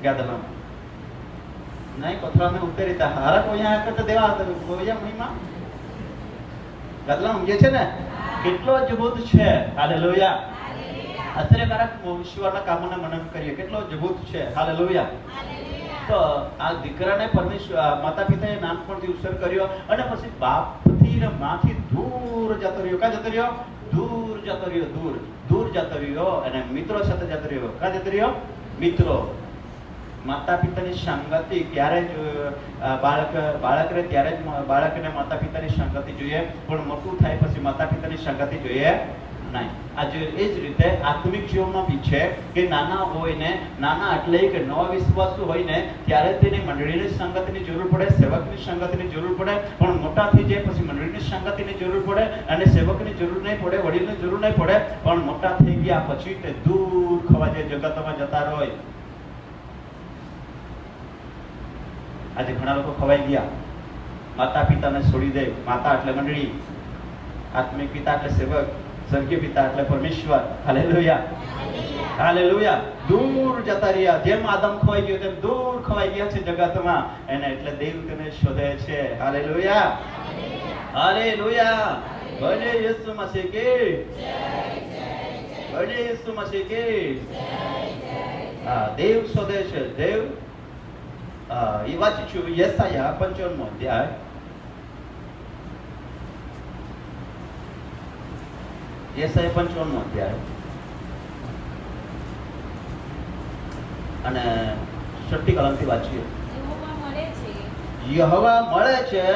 ગાદલામાં નહીં પથરામાં ઉતરી તા હારા કોઈ આ કરતા દેવા કોઈ મહિમા ગાદલામાં ઊંઘે છે ને. કેટલો અદ્ભુત છે. હાલેલુયા. આશ્ચર્યકારક ઈશ્વરના કામોને મનન કરીએ, કેટલો અદ્ભુત છે. હાલેલુયા. તો આ દીકરાને પરમેશ્વર માતા પિતાએ નાનપણથી ઉછેર કર્યો અને પછી બાપથી ને માથી દૂર જતો રહ્યો. ક્યાં જતો રહ્યો? દૂર જતો રહ્યો. દૂર જતો રહ્યો અને મિત્રો સાથે જતો રહ્યો. ક્યાં જતો રહ્યો? મિત્રો. માતા પિતાની સંગતિ ક્યારે જ બાળકને ત્યારે જ બાળકને માતા પિતાની સંગતિ જોઈએ, પણ મોટું થાય પછી માતા પિતાની સંગતિ જોઈએ નહીં. આજે એ જ રીતે આત્મિક જીવનમાં બી છે કે નાના હોય ને, નાના એટલે કે નવા વિશ્વાસુ હોય ને ત્યારે તેની મંડળીની સંગતિની જરૂર પડે, સેવકની સંગતિની જરૂર પડે. પણ મોટા થઈ જાય પછી મંડળીની સંગતિની જરૂર પડે અને સેવકની જરૂર નહીં પડે, વડીલની જરૂર નહીં પડે. પણ મોટા થઈ ગયા પછી તે દૂર ખવા જાય, જગતમાં જતા રહે. આજે ઘણા લોકો ખવાઈ ગયા, માતા પિતાને છોડી દે. માતા એટલે મંડળી, આત્મિક પિતા એટલે સેવક, સ્વર્ગીય પિતા એટલે પરમેશ્વર. હાલેલુયા. હાલેલુયા. દૂર જતા રહ્યા. જેમ આદમ ખવાઈ ગયો તેમ દૂર ખવાઈ ગયા છે જગતમાં. એને એટલે દેવ તેને શોધે છે. હાલેલુયા. હાલેલુયા. બોલે યેસુ મસીહ કી જય. બોલે યેસુ મસીહ કી જય. હા દેવ શોધે છે. દેવ એ વાંચીશું યશાયા 55મો અધ્યાય યશાયા 55મો અધ્યાય અને 6ઠી કલમથી વાંચીએ. યહોવા મળે છે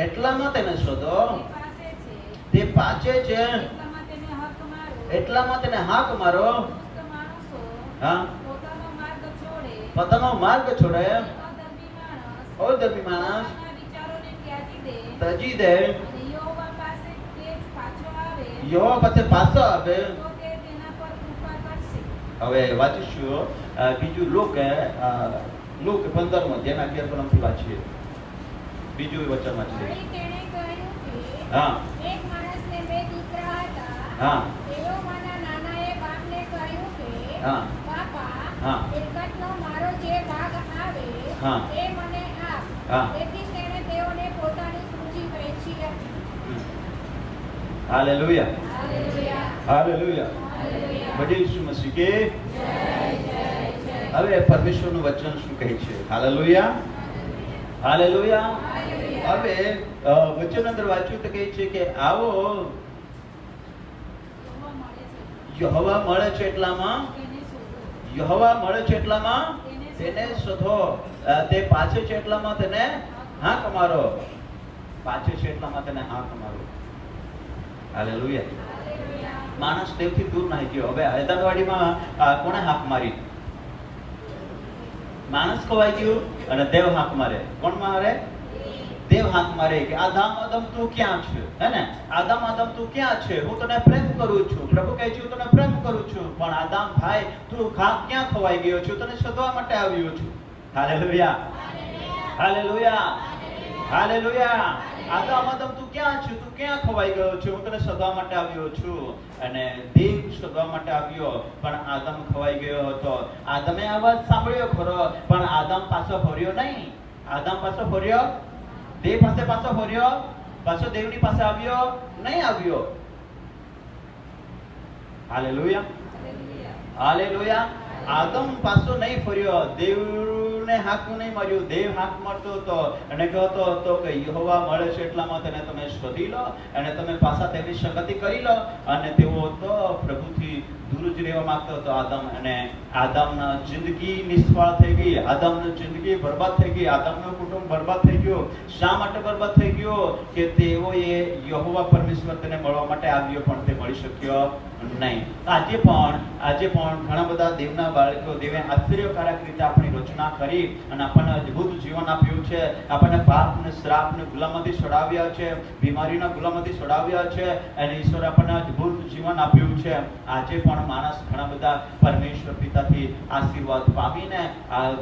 એટલામાં તેને શોધો, તે પાછે છે એટલામાં તેને હાક મારો. હા પોતાનો માર્ગ છોડે, અધર્મી માણસ ત્યજી દે, યહોવા પાસે પાછો આવે. હવે વાંચીશું બીજું લોક 15મો જેના 11 કલમથી વાંચીએ. બીજું વચન વાંચીએ. હા હા હા હા મારો જે ભાગ આવે એ મને આપ. તેથી તેણે તેઓને પોતાની સૂચિ વહેંચી આપી. હાલેલુયા. હાલેલુયા. બધી ઈસુ મસીહ કે હવે પરમેશ્વરનું વચન શું કહે છે? હાલેલુયા. હાલેલુયા. હવે વચન અંદર વાંચ્યું તો કહે છે કે આવો યહોવા મળે છે એટલામાં, યહોવા મળે છે એટલામાં તેને શોધો, તે પાછે છે એટલામાં તેને હાંક મારો. પાછે છે એટલામાં તેને હાંક મારો. હાલેલુયા. માણસ દેવથી દૂર નહીં ગયો. હવે હૈદરવાડીમાં કોણે હાંક મારી? માણસ ખોવાઈ ગયું અને દેવ હાંક મારે. કોણ મારે? દેવ હાંક મારે કે આદમ તું ક્યાં છે? હે ને, આદમ તું ક્યાં છે? હું તને પ્રેમ કરું છું. પ્રભુ કહે છે હું તને પ્રેમ કરું છું, પણ આદમ ભાઈ તું ક્યાં ખોવાઈ ગયો છું? તને શોધવા માટે આવ્યો છું. હાલેલુયા. હાલેલુયા. હાલેલુયા. આદમ તું ક્યાં છે? તું ક્યાં ખોવાઈ ગયો છે? હું તને શોધવા માટે આવ્યો છું. અને દેવ શોધવા માટે આવ્યો, પણ આદમ ખોવાઈ ગયો હતો. આદમે અવાજ સાંભળ્યો ખરો, પણ આદમ પાછો ફર્યો નહીં. આદમ પાછો ફર્યો, દેવ પાસે પાછો ફર્યો, પાછો દેવની પાસે આવ્યો? નહીં આવ્યો. Hallelujah, hallelujah. આદમ પાછો નહીં ફર્યો, દેવને હાંકું નહીં માર્યું. દેવ હાંક મારતો હતો અને કહેતો હતો કે યહોવા મળે છે એટલામાં તેને તમે શોધી લો અને તમે પાછા તેની સંગતિ કરી લો. અને તેઓ તો પ્રભુથી દૂર જ રહેવા માંગતો હતો આદમ. અને આદમના જિંદગી નિષ્ફળ થઈ ગઈ, આદમની જિંદગી બરબાદ થઈ ગઈ, આદમનું કુટુંબ બરબાદ થઈ ગયું. શા માટે બરબાદ થઈ ગયો? કે તેઓએ યહોવા પરમેશ્વર તેને મળવા માટે આવ્યો પણ તે મળી શક્યો નહીં. આજે પણ ઘણા બધા દેવના બાળકો, દેવે આશ્ચર્યકારક રીતે આપણી રચના કરી અને આપણને અદ્ભુત જીવન આપ્યું છે. આપણને પાપ ને શ્રાપ ને ગુલામથી છોડાવ્યા છે, બીમારીના ગુલામથી છોડાવ્યા છે અને ઈશ્વર આપણને અદ્ભુત જીવન આપ્યું છે. આજે પણ માણસ ઘણા બધા પરમેશ્વર પિતાથી આશીર્વાદ પામીને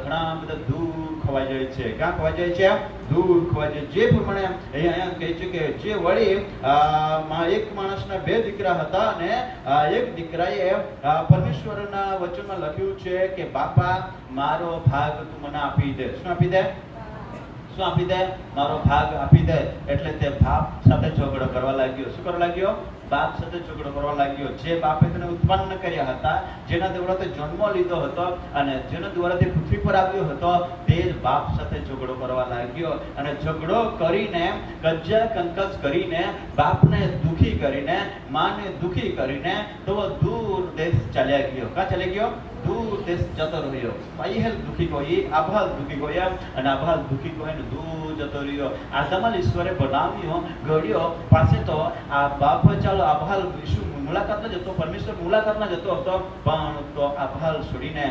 ઘણા બધા દૂર ખવાઈ જાય છે. ક્યાં ખવાઈ જાય છે? દૂર ખવાઈ જાય. જે પ્રમાણે અહીંયા કહે છે કે જે વળી એક માણસના 2 દીકરા હતા અને એક દીકરાએ પરમેશ્વરના વચનમાં લખ્યું છે કે બાપા મારો ભાગ તું મને આપી દે. શું આપી દે? શું આપી દે? મારો ભાગ આપી દે. એટલે તે બાપ સાથે ઝઘડો કરવા લાગ્યો. શું કરવા લાગ્યો? બાપ સાથે ઝઘડો કરવા લાગ્યો. જે બાપે તેને ઉત્પન્ન કર્યા હતા, જેના દ્વારા તે જન્મ લીધો હતો અને જેના દ્વારા તે પૃથ્વી પર આવ્યો હતો, તે જ બાપ સાથે ઝઘડો કરવા લાગ્યો. અને ઝઘડો કરીને, કજ્જા કંકસ કરીને, બાપને દુખી કરીને, માને દુખી કરીને તો દૂર દેશ ચાલ્યા ગયો. ક્યાં ચાલ્યા ગયો? દૂર દેશ જતો રહ્યો. પહેલ દુખી ગઈ, આભાલ દુખી ગયા અને આભાલ દુખી ગઈને દૂર જતો રહ્યો. આદમલ ઈશ્વરે બનાવ્યો, ઘડ્યો પાસે તો આ બાપ ચાલો આભાલ મુલાકાત ન જતો, પરમેશ્વર મુલાકાત ન જતો હતો, પણ તો આભાલ છોડીને,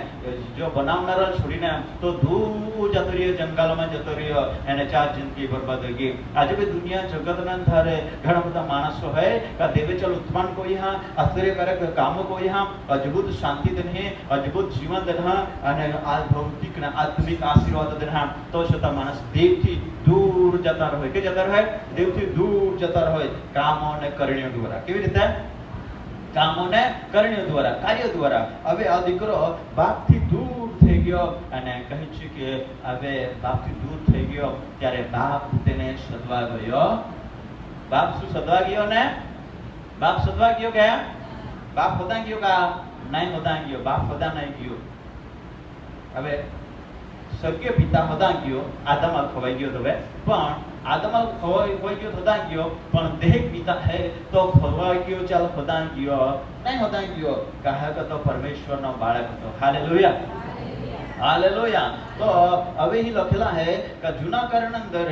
જો બનાવનારા છોડીને તો દૂર જતો રહ્યો, જંગલોમાં જતો રહ્યો. એને 4 જિંદગી બરબાદ થઈ ગઈ. આજે भी दुनिया जगत ना अंधारे घना બધા માણસો है का देवे चल उत्पन्न को यहाँ आश्चर्यकारक कामों को यहाँ अद्भुत शांति देने, अद्भुत जीवन देना અને આ ભૌતિક અને આત્મિક આશીર્વાદ દેના, તો છતાં માણસ દેવથી દૂર જતા રહે. કે જતા રહે? દેવથી દૂર જતા રહે કામો અને કરણીઓ દ્વારા. કેવી રીતે? કામો ને કરણીઓ દ્વારા, કાર્ય દ્વારા. હવે આ દીકરો બાપથી દૂર થઈ ગયો અને કહે છે કે હવે બાપથી દૂર થઈ ગયો ત્યારે બાપ તેને શોધવા ગયો. બાપ શું શોધવા ગયો? ને બાપ શોધવા ગયો કે બાપ હોદા ગયો? કા નહીં હોદા ગયો. બાપ હોદા નહીં ગયો. હવે સ્વર્ગીય પિતા હોદા ગયો, આદમ ખવાઈ ગયો. હવે પણ આદમ ખવાઈ ગયો, હોદા ગયો, પણ દેહ પિતા હે તો ખવાઈ ગયો, ચાલ હોદા ગયો નહીં હોદા ગયો. કહે કે તો પરમેશ્વરનો બાળક હતો. Hallelujah, hallelujah. તો હવે અહીં લખેલા હે કે જૂના કરણ અંદર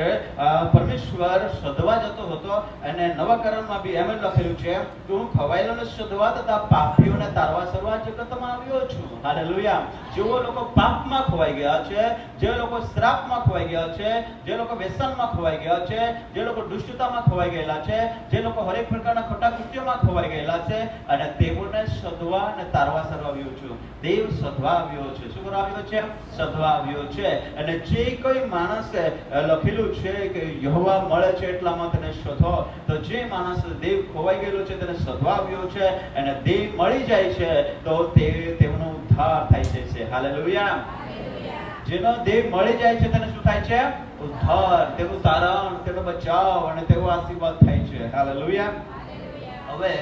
પરમેશ્વર શોધવા જતો હતો અને નવા કરણમાં બી એમ લખેલું છે કે હું ખવાયેલોને શોધવા તથા પાપીઓને તારવા સર્વા જગતમાં આવ્યો છું. હાલેલુયા. જેઓ લોકો પાપમાં ખવાઈ ગયા છે, જે લોકો શ્રાપમાં ખવાઈ ગયા છે, જે લોકો વ્યસનમાં ખવાઈ ગયા છે, જે લોકો દુષ્ટતામાં ખવાઈ ગયેલા છે, જે લોકો હરેક પ્રકારના ખોટા કૃત્યોમાં ખવાઈ ગયેલા છે, અને તેઓને શોધવા અને તારવા સર્વા આવ્યો છું. દેવ શોધવા આવ્યો છે. શું કરવા આવ્યો છે? શોધવા આવ્યો છે. અને જે કોઈ માણસ લખેલું છે કે યહોવા મળે છે એટલામાં તેને શોધો, તો જે માણસ દેવ ખોવાઈ ગયેલો છે તેને શોધવા આવ્યો છે અને દેવ મળી જાય છે તો તેનો ઉદ્ધાર થાય છે. હાલેલુયા. જેનો દેવ મળી જાય છે તેને શું થાય છે? ઉદ્ધાર, તેનું તારણ, તેનો બચાવ અને તેનો આશીર્વાદ થાય છે. હાલેલુયા. હવે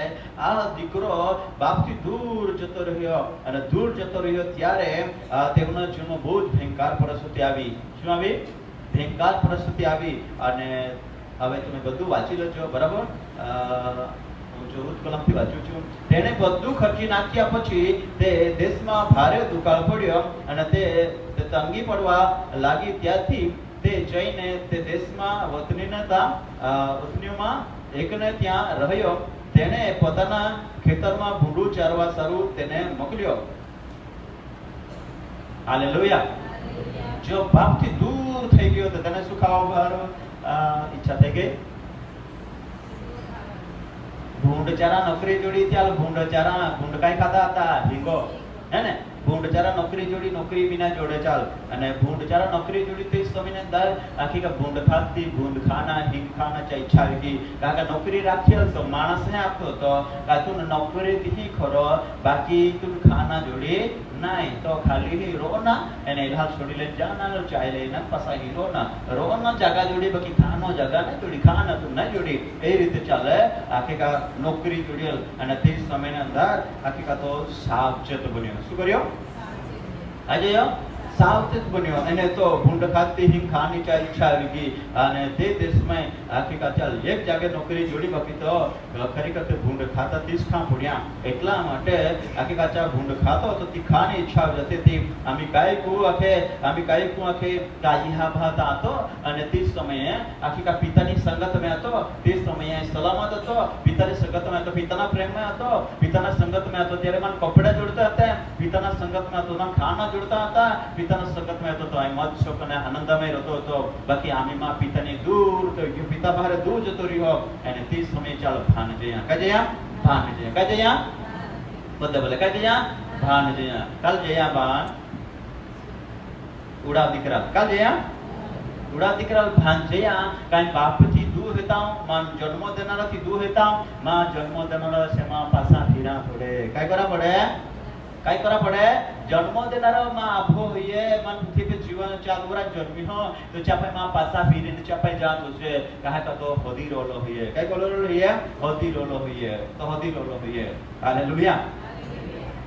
આ દીકરો બાપથી દૂર જતો રહ્યો અને દૂર જતો રહ્યો ત્યારે તેમના જીવનમાં બહુ જ ભયંકર પરિસ્થિતિ આવી. શું આવી? ભયંકર પરિસ્થિતિ આવી. અને હવે તમે બધું વાંચી લેજો, બરાબર? હું 14 કલમથી વાંચું છું. તેણે બધું ખર્ચી નાખ્યા પછી તે દેશમાં ભારે દુકાળ પડ્યો અને તે તંગી પડવા લાગી. ત્યારથી તે જઈને તે દેશમાં વતનીઓમાં એકને ત્યાં રહ્યો. તેને પોતાના ખેતરમાં ભૂંડું ચારવા સારું તેને મોકલ્યો. હાલેલુયા. જો બાપથી દૂર થઈ ગયો તો તેને શું ખાવાનું ઈચ્છા થઈ ગઈ? ભૂંડચારા નોકરી જોડી. ચાલ ભૂંડચારા, ભૂંડ કાંઈ ખાતા હતા? હિંગો, હે ને? ભૂંડચારા નોકરી જોડી, નોકરી बिना जोड़े चाल. અને ભૂંડચારા નોકરી જોડી તો સમયને અંદર આખી का ભૂંડ ખાતી, ભૂંડ ખાના, હિંગ ખાના ચાहे ઈચ્છા આવી ગઈ. કારણ કે નોકરી રાખી તો માણસને આપતો હતો કે તું નોકરીથી ખરો, બાકી તું ખાના જોડી नहीं तो खाली ही रोना एने इलाज छोड़ी ले जाना लो चाय लेना पासा ही रोना रोना जगह जोड़ी बाकी खानो जगह ने जोड़ी खाना तो न जोड़ी ए रीते चाले आखे का नौकरी जोड़ियल અને તે સમયના અંદર આખી કા તો સાવચેત બન્યો શું કર્યો આજે સાવચેત બન્યો એને તો ભૂંડ ખાતી હિંગ ખાની ચા ઈચ્છા આવી ગઈ અને તે દેશમાં આખી કા ચાલ એક જાગે નોકરી જોડી બાકી તો ખરેખર તે ભૂંડ ખાતા તીખા પડ્યા એટલા માટે આખી કા ચા ભૂંડ ખાતો તો તીખાની ઈચ્છા આવી જતી હતી આમી કાયકુ આખે કાયહા ભાત હતો અને તે સમયે આખી કા પિતાની સંગતમાં હતો તે સમયે સલામત હતો પિતાની સંગતમાં હતો પિતાના પ્રેમમાં હતો પિતાના સંગતમાં હતો ત્યારે મને કપડા જોડતા હતા પિતાના સંગતમાં હતો ના ખાના જોડતા હતા પિતાના સંગતમાં હતો તો આ મત શોક અને આનંદમય રહેતો હતો બાકી આમીમાં પિતાની દૂર તો ગયો પિતા બહાર દૂર જતો રહ્યો અને તે સમયે ચાલો ભાન જયા કજયા બધા બોલે કજયા ભાન જયા કાલ જયા ભાન ઉડા દીકરા કાલ જયા ઉડા દીકરા ભાન જયા કાઈ બાપથી दूर હતા માં જન્મ દેનારાથી दूर હતા માં જન્મ દેનારા સેમાં પાસા ફીરા પડે કાઈ કરા પડે जन्म देनारा मां आभो होइए मन पृथ्वी जीवन चालुरा जन्मी हो तो चापे मां पासा फिरीने चापे जात होसे कहा का तो होदी रोलो होइए काय बोलो होइए होदी रोलो होइए हालेलुया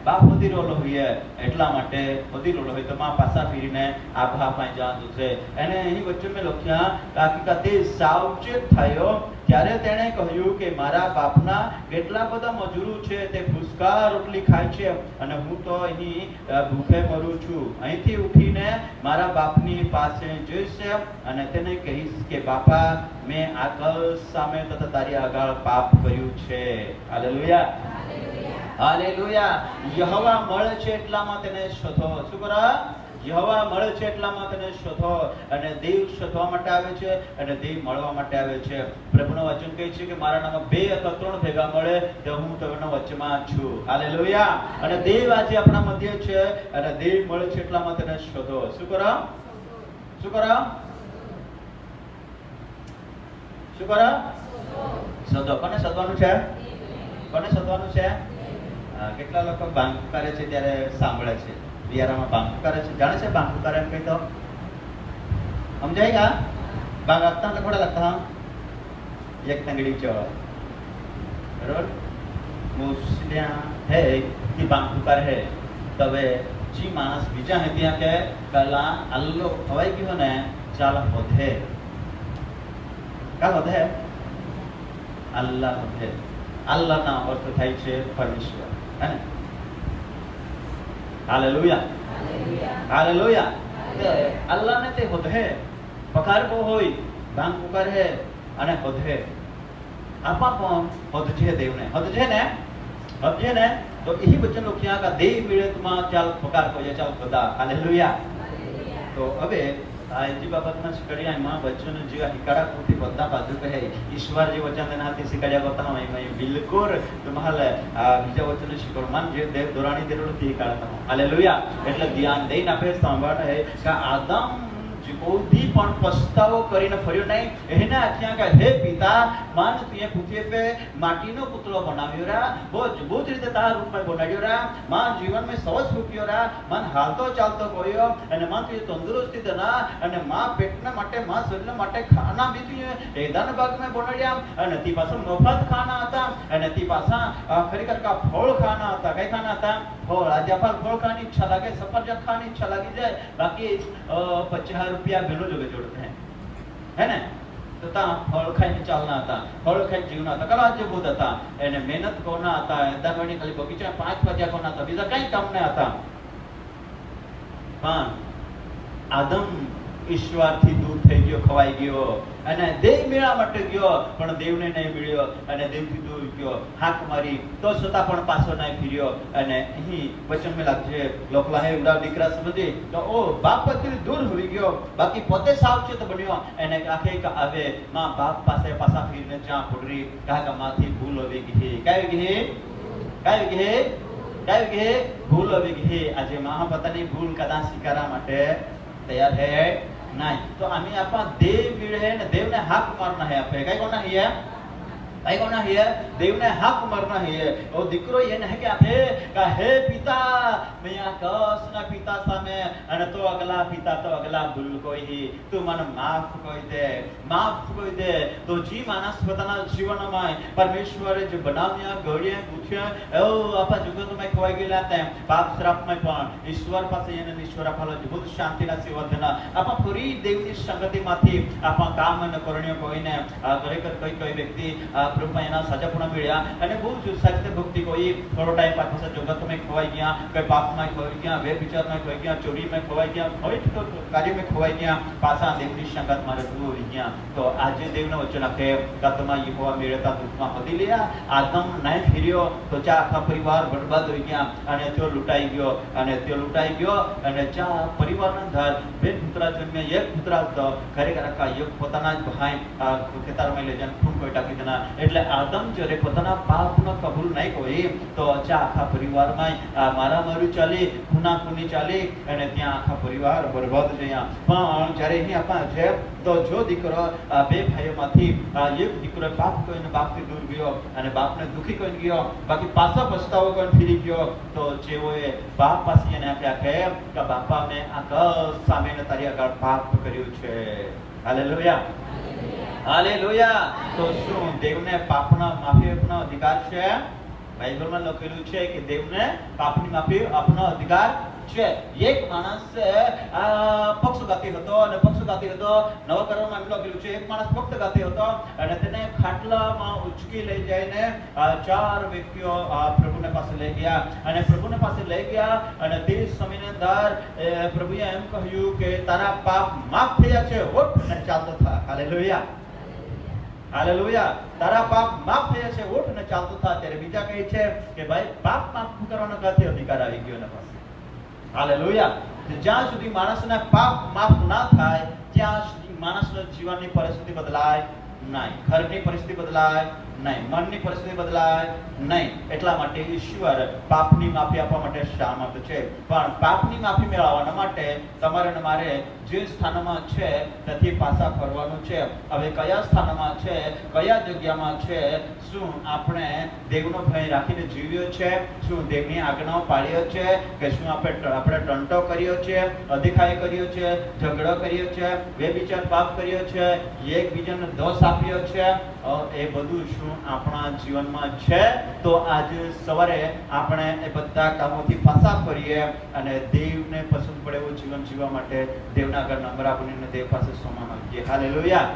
बाप होदी रोलो होइए એટલા માટે હોદી રોલો હોય તો માં પાસા ફીરીને આભા પાઈ જાત હોસે એને અહીં વચ્ચે મે લખ્યા કાકી કાતે સાવચેત થયો ત્યારે તેણે કહ્યું કે મારા બાપના કેટલા બધા મજૂરો છે તે ફુસકા રોટલી ખાય છે અને હું તો અહીં ભૂખે મરું છું અહીંથી ઉઠીને મારા બાપની પાસે જઈશ અને તેને કહીશ કે બાપા મેં આગળ સામે તથા તારી આગળ પાપ કર્યું છે હાલેલુયા હાલેલુયા યહોવા મળે છે એટલામાં તેને શોધો શું કરો યહોવા મળે છે એટલામાં તેને શોધો અને દેવ શોધવા માટે આવે છે અને દેવ મળવા માટે આવે છે પ્રભુનું વચન કહે છે કે મારા નામ 2 અથવા 3 ભેગા મળે તો હું તેમના વચ્ચેમાં છું હાલેલુયા અને દેવ આજે આપણા મધ્ય છે અને દેવ મળે છે એટલામાં તેને શોધો શું કરો શોધો કોને શોધવાનું છે કેટલા લોકો ભાંગ કરે છે ત્યારે સાંભળે છે બિયારામાં ભાંગ કરે છે જાણે છે ભાંગ કરે એમ કહી તો સમજાય ભાંગ આપતા એટલે થોડા લગતા એક તંગડી ચોળ બરોબર મુસ્લિમ હે કે ભાંગ કરે હે તવે જી માણસ બીજા હે ત્યાં કે કલા અલ્લો હવાઈ ગયો ને ચાલ હોધે કા હોધે અલ્લાહ હોધે અલ્લાહના અર્થ થાય છે પરમેશ્વર હે ને હાલેલુયા અલ્લાહને તે હોધે પકારવો હોય ભાંગ પુકારે અને હોધે આપા પણ હોધજે દેવને હોધજે ને તો यही वचन लोग का देव मिळतમાં ચાલ પકાર કોઈ ચાલ ખુદા હાલેલુયા તો હવે આ જે બાબતમાં શીખડ્યામાં વચન જે હિકાડા પૂરતી બધા બાજુ કહે ઈશ્વર જે વચન તેના હાથે શીખડ્યા બતા મેં બિલકુલ તમારે આ બીજા વચન શીખડમાં જે દેવ દોરાણી દેરોથી હિકાડતા હાલેલુયા એટલે ધ્યાન દઈને આપણે સાંભળે કે આદમ कोई पण पछतावो करीने फर्यो नहीं एने आख्या के हे पिता मान तुए पृथ्वी पे माटीनो पुतळो बनाव्यो रा बहुत मजबूत रीते तारा रूप में बनाव्यो रा मान जीवन में सवस रूपियो रा मान हालतो चालतो कोयो अने मान तुए तंदुरुस्ती देना अने मा पेटना माटे मा शरीर माटे खाना भी तुए एदान भाग में बनाव्या अने ती पासा मफत खाना હતા अने ती पासा खरेखर का फळ खाना હતા કઈ ખાના હતા ફળ આજે આપણ ફળ ખાવાની ઈચ્છા લાગે સફરજન ખાવાની ઈચ્છા લાગી જાય બાકી 50 रुपया भेलो जो जोड़ते है ना तो ता फल खाई चालना था फल खाई जीवना था कला जे बहुत था एने मेहनत कोना आता दानवाणी खाली बगीचा 5 वाग्या कोना था बीजा कई काम ने आता हां आदम ईश्वर थी दूर થઈ ગયો ખવાઈ ગયો અને દેવ મેળા માટે ગયો પણ દેવને નહીં મળ્યો અને દેવથી દૂર ગયો હાક મારી તો છતાં પણ પાછો નહીં ફર્યો અને અહીં વચન મે લાગજે લોકલા હે ઉડા દીકરા સમજે તો ઓ બાપ પરથી દૂર હોઈ ગયો બાકી પોતે સાવચેત બન્યો અને આખે આવે માં બાપ પાસે પાછા ફરીને જ્યાં પડરી કાકા માથી ભૂલ હોવી ગઈ કાઈ ગઈ ભૂલ હોવી ગઈ આજે મહા પતાની ભૂલ કદાચ સ્વીકારવા માટે તૈયાર है नहीं तो आम्ही आपण देव मिळे ने देवने हाक मारना है आपे काय कोणा है भाई कौन है देव ने हक मरना है और દીકરો એને હે કે આપે કે હે પિતા मैं आकाश ना पिता सामे અને તો અગલા પિતા તો અગલા ભૂલ કોઈ તું મને માફ કોઈ દે તો જી માણસ પોતાના જીવનમાં પરમેશ્વરે જે બનાવ્યા ઘડ્યા ગુથ્યા એવો આપા જગતમાં ખોવાઈ ગયેલા તેમ પાપ શ્રાપમાં પણ ઈશ્વર પાસે એને ઈશ્વર આપેલો અદ્ભુત શાંતિના સેવધના આપા ફરી દેવની સંગતિમાંથી આપા કામ અને કરણ્ય કોઈને ખરેખર કઈ વ્યક્તિ પ્રભુ એના સાચાપણા મળ્યા અને બહુ જ સત્ય ભક્તિ કોઈ થોડો ટાઈમ પાછા જગતમાં ખોવાઈ ગયા કઈ પાપમાં ખોવાઈ ગયા વ્યભિચારમાં ખોવાઈ ગયા ચોરીમાં ખોવાઈ ગયા હવે કાર્યમાં ખોવાઈ ગયા પાછા દેવની સંગતમાં રજૂ હોઈ ગયા તો આજે દેવનું વચન આપે ગતમાં યહોવા મેળતા દુઃખમાં હોદી લ્યા આદમ નહીં ફેર્યો તો ચા આખા પરિવાર બરબાદ હોઈ ગયા અને તે લૂંટાઈ ગયો અને ચા પરિવારના અંદર બે પુત્રા જન્મે એક પુત્રા હતો ખરેખર આખા એક પોતાના જ ભાઈ ખેતરમાં લઈ જઈને ખૂન કોઈ ટાકી દેના એટલે આદમ જ્યારે પોતાના પાપનો કબૂલ નહીં કોઈ તો ચા આખા પરિવારમાં મારામારી ચાલી ખૂનાખૂની ચાલી અને ત્યાં આખા પરિવાર બરબાદ થયા પણ જ્યારે અહીં આપણા છે તો જો દીકરો બે ભાઈઓમાંથી એક દીકરો બાપ કોઈને બાપથી દૂર ગયો અને બાપને દુઃખી કરીને ગયો બાકી પાછા પછતાવો કરીને ફરી ગયો તો જેઓએ બાપ પાસે એને આપ્યા કે બાપા મેં આકાશ સામે તારી આગળ પાપ કર્યું છે હાલેલુયા તો શું દેવને પાપના માફી આપવાનો અધિકાર છે બાઇબલમાં લખેલું છે કે દેવને પાપની માફી આપવાનો અધિકાર છે એક માણસ પક્ષઘાતી હતો નવા કરોડમાં એમ લખેલું છે એક માણસ પક્ષઘાતી હતો અને તેને ખાટલામાં ઉચકી લઈ જઈને ચાર વ્યક્તિઓ પ્રભુને પાસે લઈ ગયા અને અને તે સમયની અંદર પ્રભુએ એમ કહ્યું કે તારા પાપ માફ થયા છે ઉઠ અને ચાલતો થા હાલેલુયા તારા પાપ માફ થયા છે ઉઠ અને ચાલતો થા ત્યારે બીજા કહે છે કે ભાઈ પાપ માફ કરવાનો ક્યાંથી અધિકાર આવી ગયો એના પાસે હાલેલુયા જ્યાં સુધી માણસના પાપ માફ ના થાય ત્યાં સુધી માણસના જીવનની પરિસ્થિતિ બદલાય નહીં ઘરની પરિસ્થિતિ બદલાય નહીં મનની પરિસ્થિતિ બદલાય નહીં એટલા માટે ઈશ્વર પાપની માફી આપવા માટે સામર્થ છે પણ પાપની માફી મેળવવા માટે તમારે અને મારે જે સ્થાનમાં છે ત્યાંથી પાછા ફરવાનું છે હવે કયા સ્થાનમાં છે કયા જગ્યામાં છે શું આપણે દેવનો ભય રાખીને જીવ્યો છે શું દેવની આજ્ઞાઓ પાળ્યો છે કે શું આપણે ટંટો કર્યો છે અધિખાઈ કર્યો છે ઝઘડો કર્યો છે વ્યભિચાર પાપ કર્યો છે એકબીજાને દોષ આપ્યો છે એ બધું શું આપણા જીવનમાં છે તો આજે સવારે આપણે એ બધા કામોથી પાછા ફરીએ અને દેવને પસંદ પડે એવું જીવન જીવવા માટે દેવના આગળ નમ્ર આપીને દેવ પાસે સોમા માંગીએ હાલેલુયા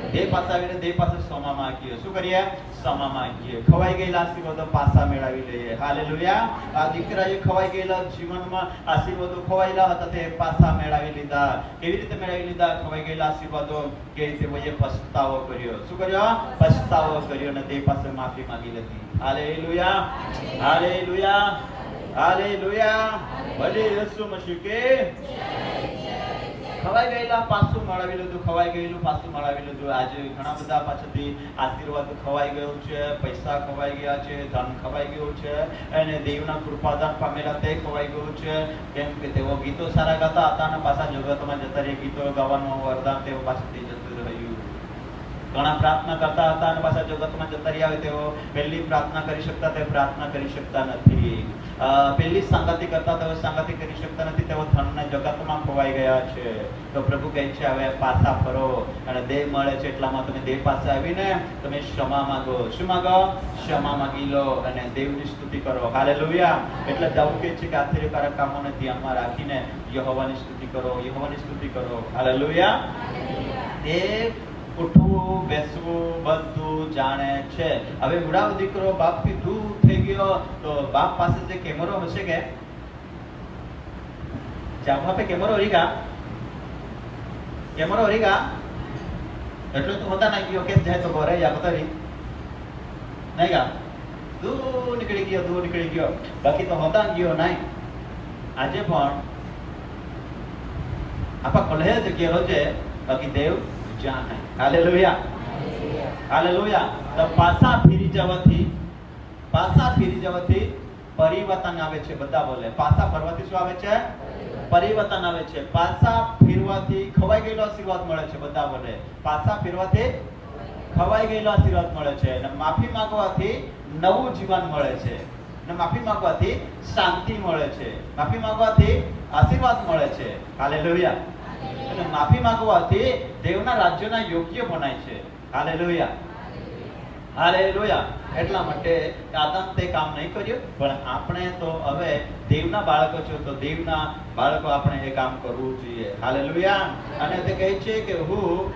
દેવ પાસે આવીને દેવ પાસે સોમા માંગીએ શું કરીએ સોમા માંગીએ ખવાઈ ગયેલા આશીર્વાદો પાછા મેળવી લઈએ હાલેલુયા આ દીકરાએ ખવાઈ ગયેલા જીવનમાં આશીર્વાદો ખવાયેલા હતા તે પાછા મેળવી લીધા કેવી રીતે મેળવી લીધા ખવાઈ ગયેલા આશીર્વાદો કે રીતે પછતાવો કર્યો શું કર્યો પછતાવો કર્યો અને દેવ પાસે માફી માંગી લીધી હાલેલુયા ભલે યેસુ મસીહ કે ખવાઈ ગયેલા પાછું મળાવી લીધું આજે ઘણા બધા પાછળથી આશીર્વાદ ખવાઈ ગયું છે પૈસા ખવાઈ ગયા છે ધન ખવાઈ ગયું છે અને દેવના કૃપાદાન પામેલા તે ખવાઈ ગયું છે કેમ કે તેઓ ગીતો સારા ગાતા હતા અને પાછા જગતમાં જતા રહ્યા ગીતો ગાવાનું વરદાન તેઓ પાછળથી જતું રહ્યું ઘણા પ્રાર્થના કરતા હતા અને પાછા જગતમાં જતા રહ્યા હોય તેઓ પહેલી પ્રાર્થના કરી શકતા તે પ્રાર્થના કરી શકતા નથી પહેલી સંગાતી કરતા તેઓ સંગાતી કરી શકતા નથી તેઓ ધનના જગતમાં ખોવાઈ ગયા છે તો પ્રભુ કહે છે હવે પાછા ફરો અને દેહ મળે છે એટલામાં તમે દેહ પાસે આવીને તમે ક્ષમા માંગો શું માંગો ક્ષમા માંગી લો અને દેવની સ્તુતિ કરો હાલેલુયા એટલે દાઉદ કહે છે કે આશ્ચર્યકારક કામોને ધ્યાનમાં રાખીને યહોવાની સ્તુતિ કરો હાલેલુયા એ ઉઠવું બેસવું બધું જાણે છે હવે ઉડાવ દીકરો બાપથી દૂર થઈ ગયો તો બાપ પાસે જે કેમેરો હશે કે જાવા પે કેમેરો રીગા એટલો તો હોતા નહીં ગયો કે જાય તો ઘરે યા બતાવી નહીં ગા દૂર નીકળી ગયો બાકી તો હોતા ગયો નહીં આજે પણ આપા કલહે જગ્યા રોજે બાકી દેવ જાણે હાલેલુયા તો પાછા ફરી જવાથી પરિવર્તન આવે છે બધા બોલે પાછા ફરવાથી શું આવે છે પરિવર્તન આવે છે. પાછા ફેરવાથી ખવાઈ ગયેલો આશીર્વાદ મળે છે. બધા બોલે પાછા ફેરવાથી ખવાઈ ગયેલો આશીર્વાદ મળે છે. અને માફી માંગવાથી નવું જીવન મળે છે. અને માફી માંગવાથી શાંતિ મળે છે. માફી માંગવાથી આશીર્વાદ મળે છે. હાલેલુયા. અને માફી માંગવાથી દેવના રાજ્યના યોગ્ય બનાય છે. હાલેલુયા. હાલેલુયા. એટલા માટે આદમ તે કામ નહીં કર્યું, પણ આપણે તો હવે દેવના બાળકો છો, તો દેવના બાળકો આપણે એ કામ કરવું જોઈએ. હાલેલુયા. અને તે કહે છે કે હું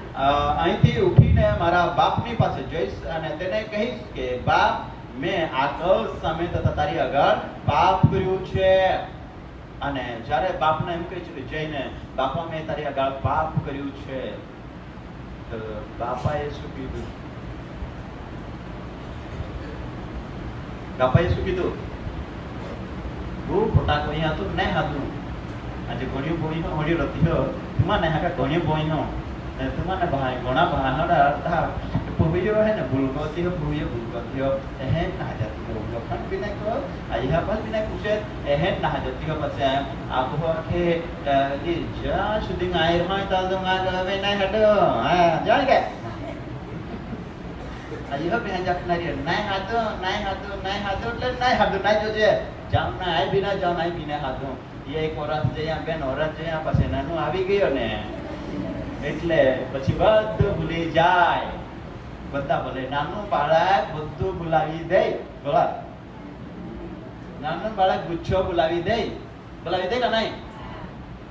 અહીંથી ઉઠીને મારા બાપની પાસે જઈશ અને તેને કહીશ કે બાપ, મેં આગળ સામે તથા તારી આગળ પાપ કર્યું છે. અને જ્યારે બાપને એમ કહે છે કે જઈને બાપા, મેં તારી આગળ પાપ કર્યું છે, તો બાપાએ શું કીધું? બાપાએ શું કીધું? હું ફટાક અહીંયા હતું નહીં હતું. આજે ઘણી બોઈનો હોડી રતીઓ તુમાને હાકા ઘણી બોઈનો તુમાને ભાઈ ઘણા ભાહડા હતા પુવિયો હે ને ભૂલગોતી હો પુવિયો ભૂલગોતી હો એહે ના જાતી હો લખન બિના કો આયા બસ બિના કુશે એહે ના જાતી હો બસ આબો કે જે જ્યાં સુધી આયર હોય તો દંગા હવે નહીં હડો હા જાણ કે આયો બે જાકનારી નહીં હાતો નહીં હાતો નહીં હાતો એટલે નહીં હાતો નહીં જોજે જામ ના આય બિના જામ આય બિના હાતો એ એક ઓરત જયા બેન ઓરત જયા પછી નાનું આવી ગયો ને એટલે પછી બધું ભૂલી જાય. બધા બોલે નાનું બાળક બધું ભૂલાવી દે. બોલા નાનું બાળક ગુચ્છો ભૂલાવી દે. ભૂલાવી દે કે નહીં?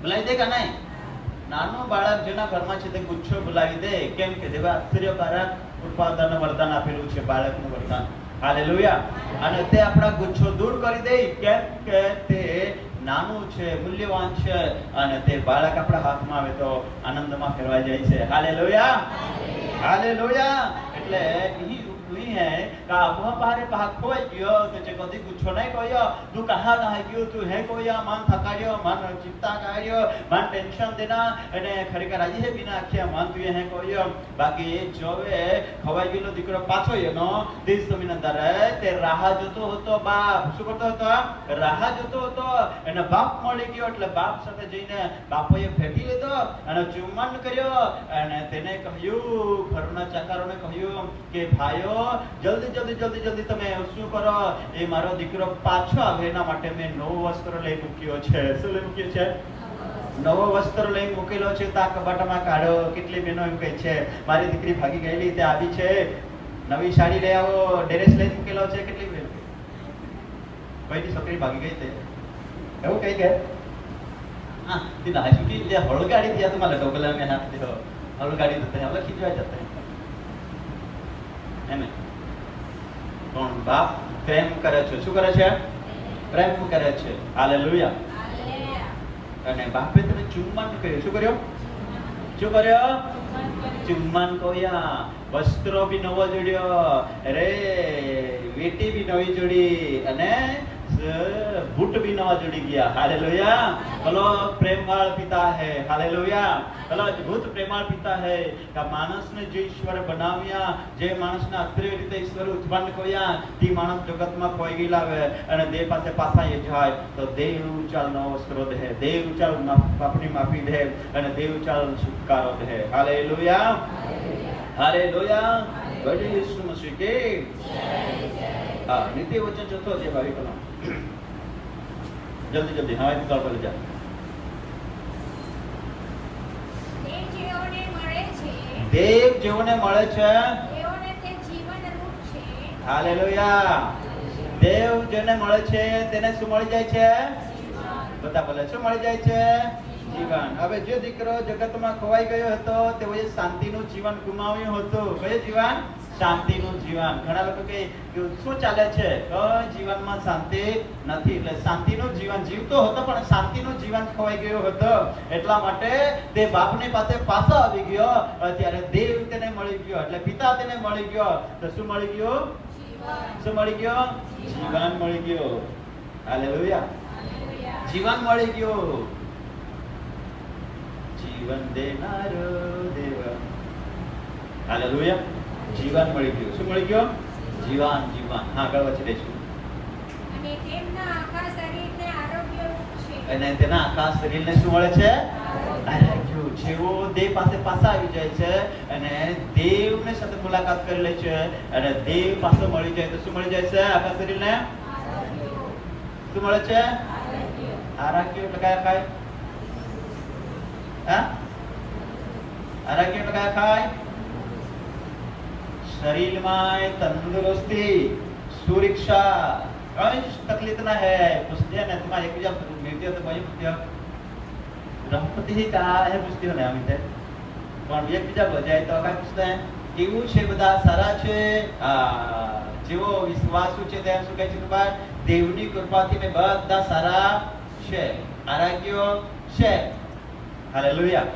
ભૂલાવી દે કે નહીં? નાનું બાળક જેના ઘરમાં છે તે ગુચ્છો ભૂલાવી દે. કેમ કે દેવા આશ્ચર્યકારક ઉત્પાદન વરદાન આપેલું છે, બાળકનું વરદાન. હાલેલુયા. અને તે આપણા ગુચ્છો દૂર કરી દે. કેમ કે તે નાનું છે, મૂલ્યવાન છે, અને તે બાળક આપણા હાથમાં આવે તો આનંદમાં ફેરવાઈ જાય છે. હાલેલુયા. હાલેલુયા. એટલે ઈ હે કા અબો પારે પાક ખોઈ ગયો તો જે કદી ગુચ્છો નહીં કોયો તું કહા ના ગયો તું હે કોયા મન થકાડ્યો, મન ચિંતા કાઢ્યો, મન ટેન્શન દેના અને ખરેખર આજે હે બિના આખ્યા મન તું હે કોયો. બાકી જોવે ખવાઈ ગયેલો દીકરો પાછો એનો દેશ જમીન અંદર તે રાહ જોતો હતો. બાપ શું કરતો હતો? રાહ જોતો હતો. એને બાપ મળી ગયો એટલે બાપ સાથે જઈને બાપોએ ભેટી લીધો અને ચુંબન કર્યો અને તેને કહ્યું, ઘરના ચાકરોને કહ્યું કે ભાઈઓ જલ્દી જલ્દી જલ્દી જલ્દી તમે શું કરો, એ મારો દીકરો પાછો આવે એના માટે મેં નવો વસ્ત્ર લઈ મૂક્યો છે. શું લઈ મૂક્યો છે? નવો વસ્ત્ર લઈ મૂકેલો છે. તા કબાટમાં કાઢો. કેટલી બહેનો એમ કહે છે મારી દીકરી ભાગી ગયેલી તે આવી છે, નવી સાડી લઈ આવો, ડ્રેસ લઈ મૂકેલો છે. કેટલી બહેનો કોઈની છોકરી ભાગી ગઈ તે એવું કઈ કે હા તીના હાસુકી લે હળગાડી દિયા તમારે ડોગલા મે હાથ દીધો હળગાડી દેતે હવે ખીજવા જતા હે ને. કોણ? બાપ પ્રેમ કરે છે. શું કરે છે? પ્રેમ કરે છે. હાલેલુયા. અને બાપે તને ચુંબન કર્યું. શું કર્યો? શું કર્યો? ચુંબન કોયા. વસ્ત્રો બી નવો જોડ્યો, અરે વેટી બી નવી જોડી અને બૂટ બી નવા જોડી ગયા. હાલેલુયા. ભલો પ્રેમવાળ પિતા હે. હાલેલુયા. ભલો અદ્ભુત પ્રેમાળ પિતા હે. કે માણસને જે ઈશ્વર બનાવ્યા, જે માણસને આશ્ચર્ય રીતે ઈશ્વર ઉત્પન્ન કર્યા, તે માણસ જગતમાં ખોઈ ગયેલા આવે અને દેવ પાસે પાછા એ જાય તો દેવ ચાલ નવો વસ્ત્રો દે, દેવ ચાલ પાપની માફી દે અને દેવ ચાલ છુટકારો દે. હાલેલુયા. હાલેલુયા. ગોડ ઈસુ મસીહ કે હા. નીતિ વચન ચોથો જે ભાઈ કલો જલ્દી જલ્દી હા એક કાળ પર જા. દેવ જેઓને મળે છે તેઓને તે જીવન રૂપ છે. હાલેલુયા. દેવ જેને મળે છે તેને શું મળી જાય છે? બધા બોલે શું મળી જાય છે? જીવન. હવે જે દીકરો જગતમાં ખોવાઈ ગયો હતો તેઓએ શાંતિનું જીવન ગુમાવ્યું હતું. કયું જીવન? શાંતિનું જીવન. ઘણા લોકો કે શું ચાલે છે? જીવનમાં શાંતિ નથી. એટલે શાંતિનું જીવન જીવતો હતો પણ શાંતિનું જીવન ખોવાઈ ગયું હતો. એટલા માટે તે બાપની પાસે પાછો આવી ગયો. ત્યારે દેવ તેને મળી ગયો એટલે પિતા તેને મળી ગયો. તો શું મળી ગયું? શું મળી ગયો? જીવન મળી ગયો. હાલેલુયા. જીવન મળી ગયું. જીવન દેનારો દેવ. હાલેલુયા. જીવન મળી ગયું. શું મળી ગયું? જીવન. જીવન. હા આગળ વચ્ચે દેશું. અને તેમના આખા શરીરને આરોગ્ય રૂપ છે. અને તેના આખા શરીરને શું મળે છે? આરોગ્ય. જેવો દેહ પાસે પાછા આવી જાય છે અને દેવને સાથે મુલાકાત કરી લે છે અને દેવ પાસે મળી જાય તો શું મળી જાય છે? આખા શરીરને શું મળે છે? આરોગ્ય. એટલે કયા ખાય? હા, આરોગ્ય એટલે કયા ખાય? શરીરમાં તંદુરસ્તી, સુરक्षा, कोई तकलीफ ना है पूछते हैं ना तुम्हारे एक जब मिलते हो तो भाई पूछते हो रघुपति ही कहा है पूछते हो ना अमित પણ એક બીજા બજાય તો કાંઈ પૂછતા હે કેવું છે? બધા સારા છે? જેવો વિશ્વાસુ છે તેમ શું કહે છે? દેવની કૃપાથી મેં બધા સારા છે, આરોગ્ય છે. હાલેલુયા.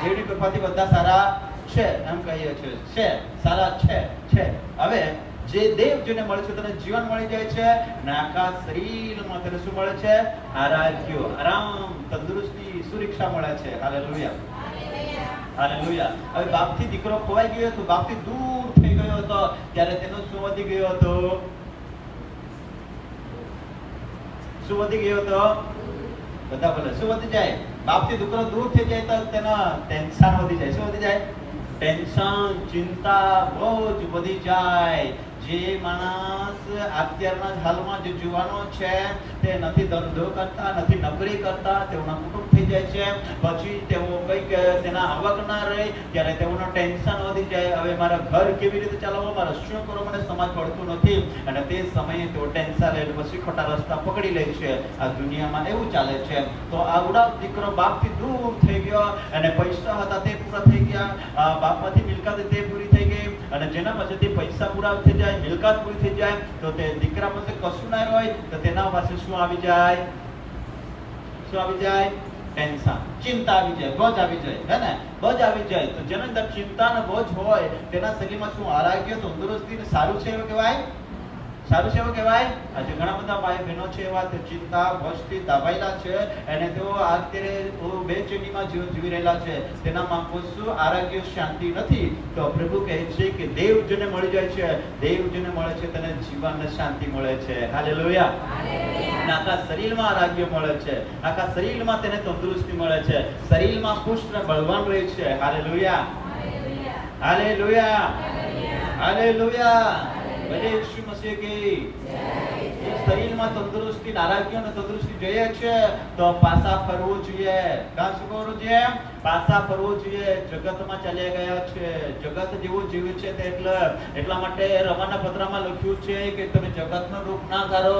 દેવની કૃપાથી બધા સારા છે એમ કહીએ છીએ. છે, સારા છે. હવે જે દેવજીને મળે છે તેને જીવન મળી જાય છે અને આખા શરીરમાં તેને શું મળે છે? આરોગ્ય, આરામ, તંદુરસ્તી, સુરક્ષા મળે છે. હાલેલુયા. હાલેલુયા. હવે બાપથી દીકરો ખોવાઈ ગયો હતો, બાપથી દૂર થઈ ગયો હતો ત્યારે તેનો શું વધી ગયો હતો? શું વધી ગયો હતો? બધા બોલે શું વધી જાય? બાપથી દીકરો દૂર થઈ જાય તો તેનો ટેન્શન વધી જાય. શું વધી જાય? ટેન્શન, ચિંતા, બોજ વધી જાય. જે માણસ અત્યારના હાલમાં જે જુવાનો છે તે નથી ધંધો કરતા, નથી નોકરી કરતા, તેઓના કુટુંબ થઈ જાય છે, પછી તેઓ કંઈક તેના આવક ના રહે ત્યારે તેઓનો ટેન્શન વધી જાય. હવે મારા ઘર કેવી રીતે ચલાવવું, મારે શું કરવું, મને સમાજ પડતું નથી અને તે સમયે તેઓ ટેન્શન લે પછી ખોટા રસ્તા પકડી લે છે. આ દુનિયામાં એવું ચાલે છે. તો આવડા દીકરો બાપથી દૂર થઈ ગયો અને પૈસા હતા તે પૂરા થઈ ગયા, બાપમાંથી મિલકત તે પૂરી થઈ ગઈ અને જેના પાસેથી પૈસા પૂરા થઈ જાય, મિલકત પૂરી થઈ જાય તો તે દીકરા પાસે કશું ના હોય તો તેના પાસે શું આવી જાય? શું આવી જાય? ટેન્શન, ચિંતા આવી જાય, બોજ આવી જાય. હે ને? બોજ આવી જાય. તો જેના અંદર ચિંતા અને બોજ હોય તેના શરીરમાં શું આરોગ્ય, તંદુરસ્તી સારું છે એવું કહેવાય? સારું છે એવું કહેવાય? આજે ઘણા બધા ભાઈ બહેનો છે એવા તે ચિંતા બોજથી દબાયેલા છે અને તેઓ અત્યારે બેચેનીમાં જીવી રહેલા છે. તેનામાં કોઈ શું આરોગ્ય, શાંતિ નથી. તો પ્રભુ કહે છે કે દેવ જેને મળી જાય છે, દેવ જેને મળે છે તેને જીવન ને શાંતિ મળે છે. હાલેલુયા. અને આખા શરીરમાં આરોગ્ય મળે છે, આખા શરીરમાં તેને તંદુરસ્તી મળે છે, શરીરમાં પુષ્ટ ને બળવાન રહે છે. હાલેલુયા. હાલેલુયા. હાલેલુયા. ભલે ઈસુ મસીહ કી શરીરમાં તંદુરસ્તી, આરોગ્ય અને તંદુરસ્તી જોઈએ છે તો પાછા ફરવું જોઈએ. કાં શું કરવું જોઈએ? પાછા ફરવું જોઈએ. જગતમાં ચાલ્યા ગયા છે, જગત જેવું જીવે છે તે એટલા માટે રમાના પત્રમાં લખ્યું છે કે તમે જગતનું રૂપ ના ધારો,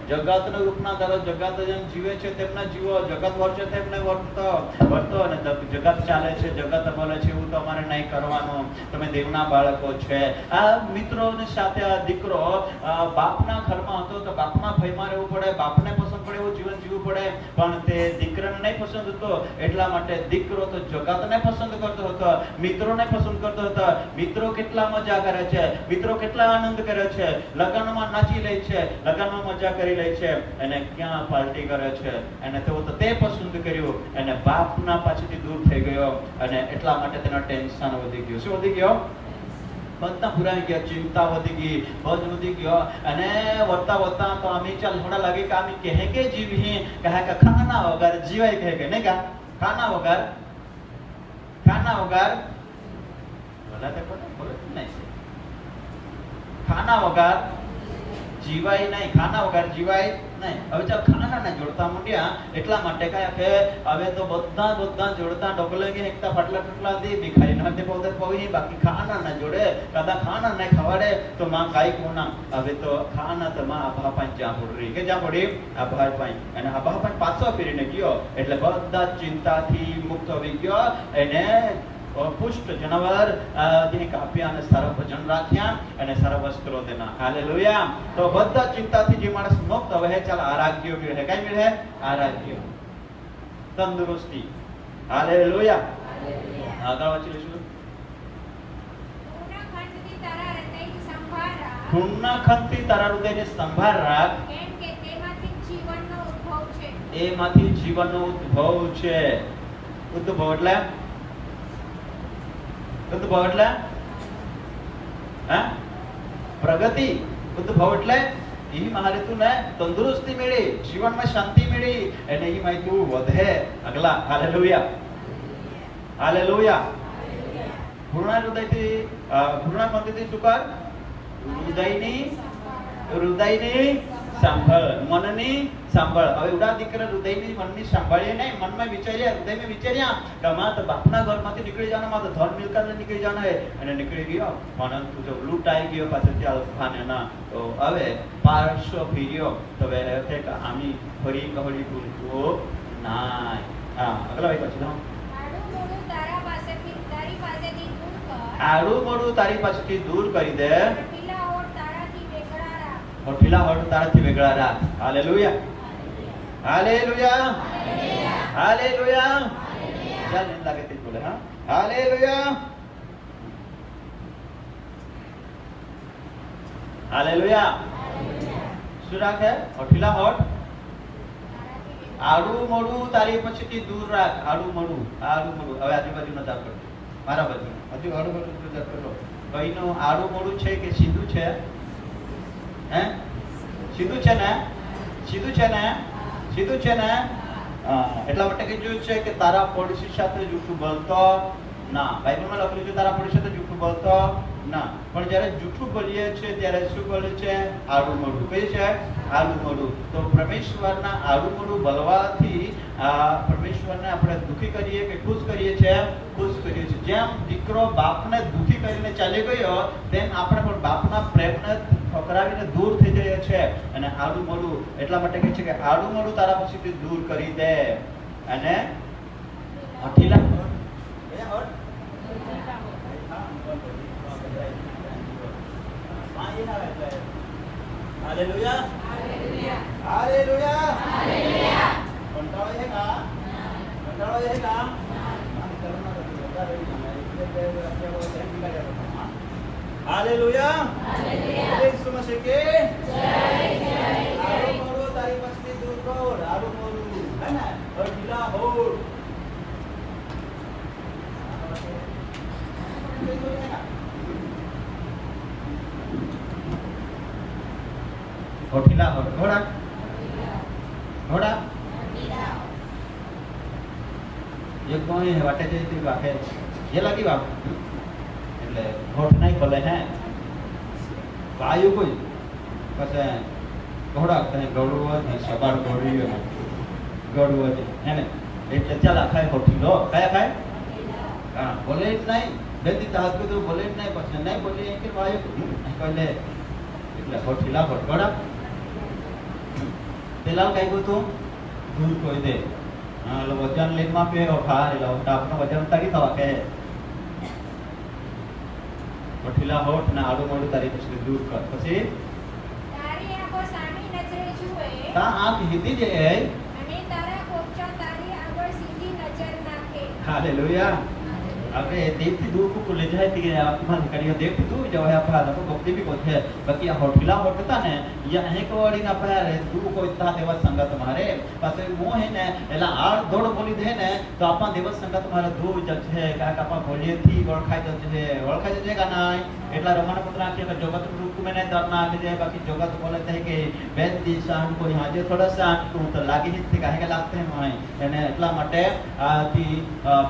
જગતનું રૂપ ના ધારો. જગત જેમ જીવે છે તેમને જીવો, જગત વર્તે તેમને વર્તો અને જગત ચાલે છે, જગત બોલે છે એવું તો અમારે નહીં કરવાનું. તમે દેવના બાળકો છે. આ મિત્રોની સાથે આ દીકરો બાપના ઘરમાં હતો તો બાપના ભયમાં રહેવું પડે, બાપને પસંદ પડે એવું જીવન જીવવું પડે, પણ તે દીકરાને નહીં પસંદ હતો. એટલા માટે દીકરો તો જગતને પસંદ કરતો હતો, મિત્રોને પસંદ કરતો હતો. મિત્રો કેટલા મજા કરે છે, મિત્રો કેટલા આનંદ કરે છે, લગ્નમાં નાચી લે છે, લગ્નમાં મજા કરી લે છે અને ક્યાં પાર્ટી કરે છે. અને તેઓ તો તે પસંદ કર્યું અને બાપના પાસેથી દૂર થઈ ગયો અને એટલા માટે તેનો ટેન્શન વધી ગયું. શું વધી ગયો? બધા પુરાઈ ગયા, ચિંતા વધી ગઈ, બોજ વધી ગયો અને વધતા તો અમે ચાલ થોડા લાગે કે અમે કહે કે જીવી કહે કે ખાના વગર જીવાય, કહે કે નહીં કા ખાના વગર બોલા તે બોલે નહીં, ખાના વગર જીવાય નહીં, ખાના વગર જીવાય નહીં. હવે ચાલ ખાના ને જોડતા માંડ્યા એટલા માટે કયા કે હવે તો બધા જોડતા ડોકલેંગે એકતા ફટલા દે ભિખારી ના તે પૌદર પવી બાકી ખાના ના જોડે કદા ખાના ને ખવાડે તો માં કાઈ કોના. હવે તો ખાના તો માં આભા પાંચ જ્યાં પડી કે જ્યાં પડી આભા પાંચ અને આભા પાંચ પાછો ફેરીને ગયો એટલે બધા ચિંતાથી મુક્ત થઈ ગયો અને પુષ્ટ જનાવર તેને કાપ્યા અને સારા ભજન રાખ્યા અને સારા વસ્ત્રો તેના. હાલેલુયા. તો બધા ચિંતાથી જે માણસ મુક્ત હવે ચાલ આરોગ્ય મળે. કઈ મળે? આરોગ્ય, તંદુરસ્તી. હાલેલુયા. આગળ વાંચી લઈશું. ખૂણનાખંડથી તારા હૃદયને સંભાળ રાખ, કેમ કે તેમાંથી જીવનનો ઉદ્ભવ છે. એમાંથી જીવનનો ઉદ્ભવ છે. ઉદ્ભવ એટલે હા પ્રગતિ. ઉદ્ભવ એટલે એ મારે તું ને તંદુરસ્તી મેળી, જીવનમાં શાંતિ મેળી, અને એ માં તું વધે આગલા. Hallelujah, hallelujah. પૂર્ણ હૃદયથી, પૂર્ણ મનથી શું કર? હૃદયની સાંભળ, મનની સાંભળ. હવે ઉડા દીકરા હૃદયની મનની સાંભળીએ નહીં, મનમાં વિચાર્યા, હૃદયમાં વિચાર્યા કે અમારે તો બાપના ઘરમાંથી નીકળી જવાના, મારે તો ધન મિલકત નીકળી જવાના હે, અને નીકળી ગયો, પરંતુ જો લૂંટાઈ ગયો પાછળથી અલ્ફાને ના, તો હવે પારસો ફેર્યો, તો હવે કે આમી ફરી કહળી ભૂલતો નાય. હા, આગળ ભાઈ પછી આડું મોડું તારી પાસેથી દૂર કરી દે, ઠીલા હોઠ તારાથી વેગળા રાખ. Hallelujah, hallelujah, hallelujah. ચાલ નહીં લાગે તે બોલે. હા, હાલેલુયા, હાલેલુયા. શું રાખે? ઠીલા હોઠ આડું મોડું તારી પાસેથી દૂર રાખ. આડું મોડું, આડું મોડું. હવે આજુબાજુ ન જાપ કરજો, મારા બાજુ હજુ આડું મોડું જાપ કરો. કઈનું આડું મોડું છે કે સીધું છે? હે, સીધું છે ને? સીધું છે ને? સીધું છે ને? એટલા માટે કીધું છે કે તારા પડોશી સાથે જૂઠું બોલતો ના. બાઇબલમાં લખેલું છે તારા પડોશી સાથે જૂઠું બોલતો ના. પણ જ્યારે જૂઠું બોલીએ છીએ ત્યારે શું બોલે છે? આડું મોઢું. કઈ છે? આડું મોઢું. તો પરમેશ્વરના આડું મોઢું બોલવાથી પરમેશ્વરને આપણે દુઃખી કરીએ કે ખુશ કરીએ છીએ? ખુશ કરીએ છીએ. જેમ દીકરો બાપને દુઃખી કરીને ચાલી ગયો, તેમ આપણે પણ બાપના પ્રેમને ઠકરાવીને દૂર થઈ જાય છે. અને આડું મોઢું એટલા માટે કહે છે કે આડું મોઢું તારા પાસેથી દૂર કરી દે, અને ઠીલા હાલેલુયા, હાલેલુયા, હાલેલુયા. કંટાળો છે કા? કંટાળો છે કા? Hallelujah, hallelujah. ઈસુ મસીહ કે જય, જય. આડું મોઢું તારી પાસેથી દૂર કર. આડું મોઢું હે ને, ઠીલા હોઠ. ઠીલા હોઠ. ઘોડા, ઘોડા. એક કોઈ વાટે જઈ વાકે એ લાગી બાપ, એટલે હોઠ નહીં ખોલે. હે વાયુ કોઈ પછી ઘોડા કઈ ગળવું ને સબાડ ગળ્યું ગળવું છે હે ને, એટલે ચાલ ખાય હોઠીલો. કયા ખાય? હા, બોલે જ નહીં. બેથી હાથ કીધું બોલે જ નહીં, પછી નહીં બોલી કે વાયુ કહે એટલે હોઠીલા હોઠ. ઘોડા પેલા કઈ ગયું દૂર કોઈ દે. હા, એટલે વજન લઈને માપે ખા, એટલે આપણને વજન તારી થવા કે ઠીલા હોઠ ને આડું મોઢું તારી પછી દૂર કર. પછી તારી આંખો સામી નજરે જુએ, તા આંખ હિતી જે અને તારા કોપચા તારી આગળ સીધી નજર નાખે. હાલેલુયા. આપણે દેખથી દૂર को ले जाए कि आत्मा करियो देख तू जो है अपना तो भक्ति भी बहुत है बाकी होठला होटता ने या है को वाली ना पाया तू को इतना देव संगत मारे पासे मोह है ने एला आड़ दौड़ बोली दे ने तो आपा देव संगत मारे दूर जज है का आपा बोलिए थी ओळखाई जजे का ना એટલા રમણ પુત્ર કે જગત રૂપ में नहीं डरना के जाए बाकी जगत बोलते हैं कि वेद दिशान को यहाँ जे थोड़ा सा तो लागी ही थी काहे के लागते हैं मोय એને એટલા માટે આથી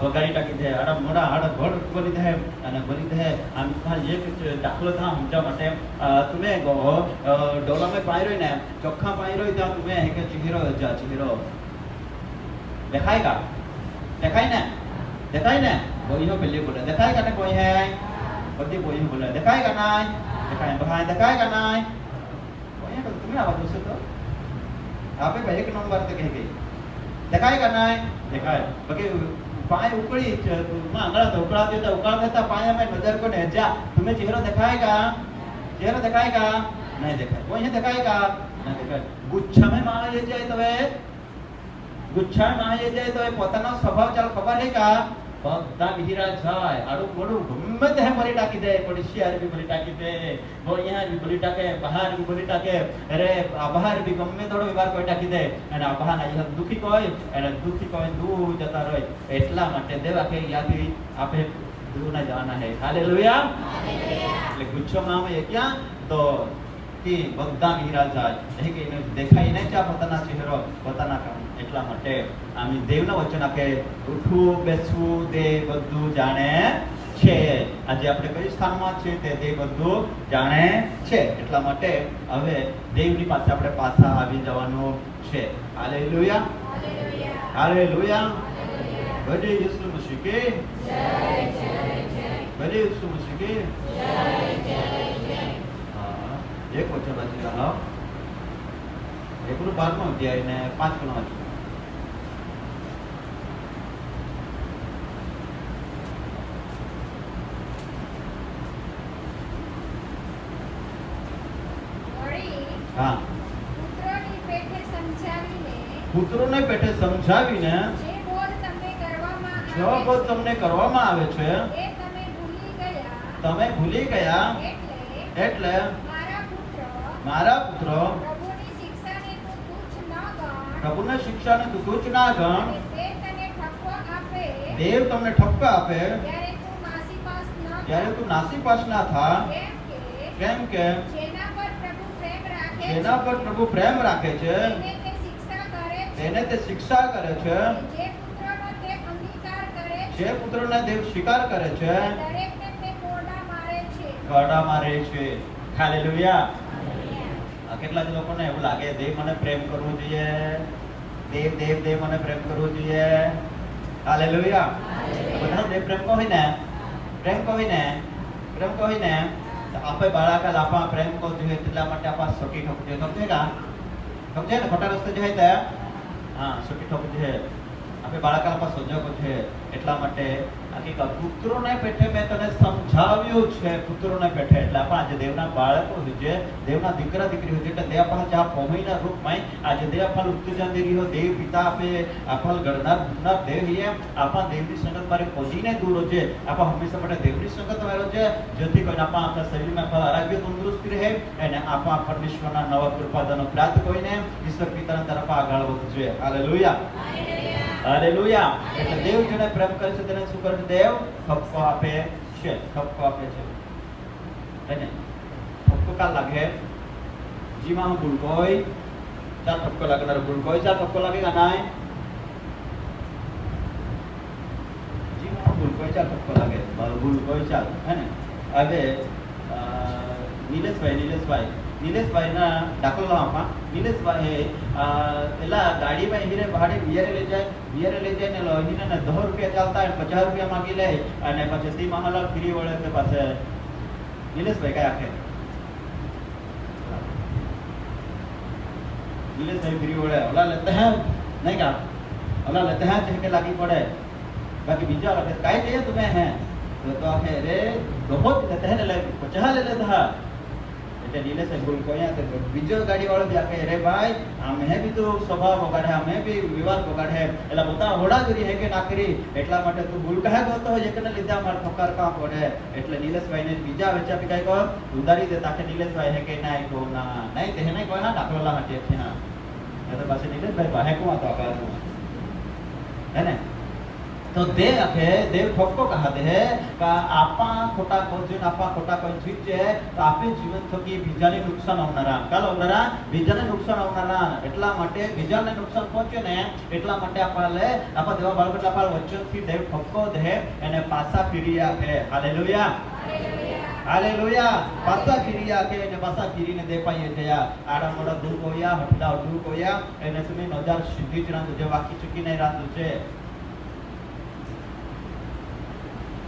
બગાડી टाकी दे अड़ा मोड़ा आड़ घोड़ बोली दे અને બોલી દે આમ એક દાખલો था સમજા માટે તમે ડોલા में पाई रही ने ચોખ્ખા पाई रही ત્યાં તમે એક ચહેરો દેખાયगा देखाय ने कोई हो पहले बोले देखायगा ने कोई है बच्चे कोई हो बोले देखायगा ना देखायगा ना कोई है तुम्हें आवाज उससे तो आप पहले के नंबर तक कह गई देखायगा ना देखाय बाकी पाय उकड़ी अंगड़ा तो उकड़ा देता पाया में नजर को ने जा तुम्हें चेहरा दिखाएगा नहीं दिखाए कोई है दिखाएगा नहीं दिखाए गुच्छा में मार ले जाए तो गुच्छा में मार ले जाए तो પોતાનો સ્વભાવ ચાલ ખબર હે કા બધા વિહીરા જાય આડું મોડું ગમે તે બોલી ટાકી દે પડોશિયાર भी બોલી ટાકી દે वो यहाँ भी बोली टाके बाहर भी बोली टाके अरे बाहर भी गમે થોડો વિવાર કોઈ ટાકી દે અને બહાર ના દુખી કોઈ દૂર જતા રહે એટલા માટે દેવા કે યાદી આપે दूर ना जाना है हालेलुया એટલે ગુચ્છો માં આવે ક્યાં તો કે બધા નિરાશ જાય એ કે એને દેખાય નહીં છે પોતાના ચહેરો પોતાના કામ એટલા માટે આમ દેવના વચન આપે ઉઠવું બેસવું તે બધું જાણે છે. આજે આપણે કઈ સ્થાનમાં છે તે બધું જાણે છે. એટલા માટે હવે દેવની પાસે આપણે પાછા આવી જવાનું છે. Hallelujah, hallelujah. બડે યીશુ મસીહ કે જય, બડે યીશુ મસીહ કે જય. એક વચન વાંચી લો. એકનું 12મો અધ્યાય ને 5 વાંચો. હા, પુત્રોને પેટે સમજાવીને જો બોધ તમને કરવામાં આવે છે તમે ભૂલી ગયા એટલે મારા પુત્ર પ્રભુની શિક્ષાને તું તુચ્છ ના ગણ. દેવ તમને ઠપકો આપે ત્યારે તું નાસીપાસ ના થા. કેમ કે જેના પર પ્રભુ પ્રેમ રાખે છે તેને તે શિક્ષા કરે છે. જે પુત્રને દેવ સ્વીકાર કરે છે કોરડા મારે છે. હાલેલુયા. કેટલા જ લોકોને એવું લાગે દેવ મને પ્રેમ કરવો જોઈએ, દેવ દેવ દેવ મને પ્રેમ કરવો જોઈએ. હાલેલુયા. બધા દેવ પ્રેમ કહી ને પ્રેમ કહી ને પ્રેમ કહી ને આપણે બાળકા લાપા પ્રેમ કો જોઈએ એટલા માટે આપા સકી ઠોક જોઈએ. સમજે કા? સમજે ને? ખોટા રસ્તે જાય તે હા સકી ઠોક જોઈએ. આપણે બાળકા લાપા સજ્જો છે એટલા માટે હકીકત પુત્રોને પેઠે મેં તને સમજાવ્યું છે. પુત્રોને પેઠે એટલે આપણા આજે દેવના બાળકો છે, દેવના દીકરા દીકરી છે એટલે દેવ આપણા જા ભૂમિના રૂપમાં આજે દેવ આપણા ઉત્તેજન દે રહ્યો દેવ પિતા આપે આપણા ગણનાર દેવ હિએ આપણા દેવની સંગત મારે ખોજીને દૂર છે. આપણા હંમેશા માટે દેવની સંગત મેળો છે જેથી કરીને આપણા શરીરમાં આપણા આરોગ્ય તંદુરસ્તી રહે અને આપણા પરમેશ્વરના નવા કૃપાદાનો પ્રાપ્ત કરીને ઈશ્વર પિતાના તરફ આગળ વધશે. Hallelujah, hallelujah. એટલે દેવ જેને પ્રેમ કરે છે તેને શું કરે છે? દેવ ઠપકો આપે છે. ઠપકો આપે છે. એને ઠપકો કા લાગે? જીમાં ભૂલકોય ચા ઠપકો લાગનાર ભૂલકોય ચા ઠપકો લાગેગા નાય? જીમાં ભૂલકોય ચા ઠપકો લાગે ભૂલકોય ચા હે ને. હવે નિલેશભાઈ ના દાખલો આપા. નિલેશભાઈ એલા ગાડીમાં હીરે ભાડે વિયારે લઈ જાય ને લોહીને 10 રૂપિયા ચાલતા 50 રૂપિયા માંગી લે અને પછી તી મહાલાલ ફ્રી વળે તે પાસે નિલેશભાઈ કઈ આખે નિલેશભાઈ ફ્રી વળે ઓલા લેતા હે નહીં કા ઓલા લેતા હે કે લાગી પડે બાકી બીજા લગે કાઈ દે તમે હે તો આખે રે बहुत लेता है ना 50 ले लेता है એટલે નિલેશભાઈ ભૂલ કોયા તે બીજો ગાડી વાળો બી આકે રે ભાઈ અમે બી તો સ્વભાવ વગાડે અમે બી વિવાદ વગાડે એટલે બધા હોડાગરી હે કે નાકરી એટલા માટે તું ભૂલ કહે ગયો હોય એકને લીધા માર ઠોકાર કામ પડે એટલે નિલેશભાઈ ને બીજા વેચા પી કાઈ કો ઉધારી દે તાકે નિલેશભાઈ હે કે નાઈ કો ના નહીં તે નહીં કોઈ ના દાખલા હાટે છે ના એ તો પાસે નિલેશભાઈ ભાઈ કો તો આકા है ना. तो देव आखे देव ठोको कहते हैं का आपा खोटा कोजिन आपा खोटा कोई ठीक है तो आपे जीवन थकी बीजाने नुकसान આવનારા કાલ આવનારા બીજાને નુકસાન આવનારા એટલા માટે બીજાને નુકસાન પહોંચે ને એટલા માટે આપણે આપા દેવા બાળકો એટલા પાળ વચનથી દેવ ઠપકો દે અને પાછા ફીરી આપે. Hallelujah, hallelujah. પાછા ફીરી આપે અને પાછા ફીરીને દે પાઈએ થયા આડા મોડા દૂર કોયા હટડા દૂર કોયા એને તમે નજાર સીધી જ રાંધો જે વાકી ચૂકી નહીં રાંધો છે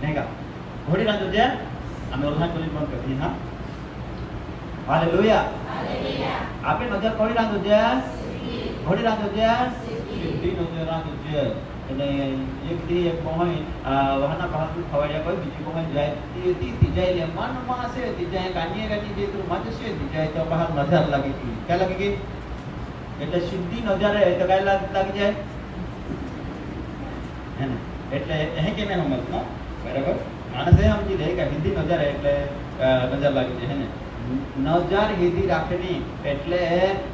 नहीं का घोड़ी राजू जे हमें उल्हान कोली बंद कर दी. हाँ हालेलुया, हालेलुया. आपे नजर कोई राजू जे घोड़ी राजू जे सिद्धि नजर राजू जे અને એક દી એક કોઈ વહાના બહાર ખવાડ્યા કોઈ બીજી કોઈ જાય તી તીજાઈ લે મનમાં છે તીજાઈ કાનીએ કાની જે તું મત છે તીજાઈ તો બહાર નજર લાગી ગઈ કે લાગી ગઈ એટલે સિદ્ધિ નજર હે તો કાઈ લાગી જાય હે ને એટલે એ કે મેં સમજનો બરાબર માણસે સમજી લે કે હિન્દી નજર એટલે નજર લાગી જાય હે ને નજર હિન્દી રાખની એટલે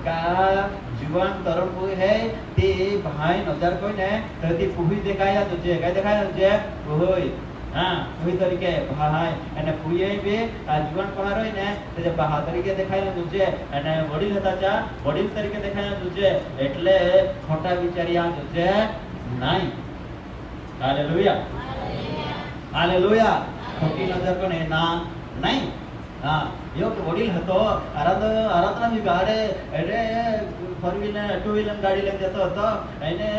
કા જીવન તરણ કોઈ હે તે ભાઈ નજર કોઈ ને તો તે પૂહી દેખાયા તો છે કઈ દેખાયા છે હોય હા કોઈ તરીકે ભાઈ અને પુઈએ બે આ જીવન પહાર હોય ને તે બહા તરીકે દેખાય ને તુજે અને વડીલ હતા ચા વડીલ તરીકે દેખાય ને તુજે એટલે ખોટા વિચારી આ તુજે નહીં. Hallelujah hallelujah. ખોટી નજર કોને ના નહીં. હા એવો કે વડીલ હતો આરાધના ગાડે એટલે ફોર વ્હીલર ટુ વ્હીલર ગાડી લઈને જતો હતો એને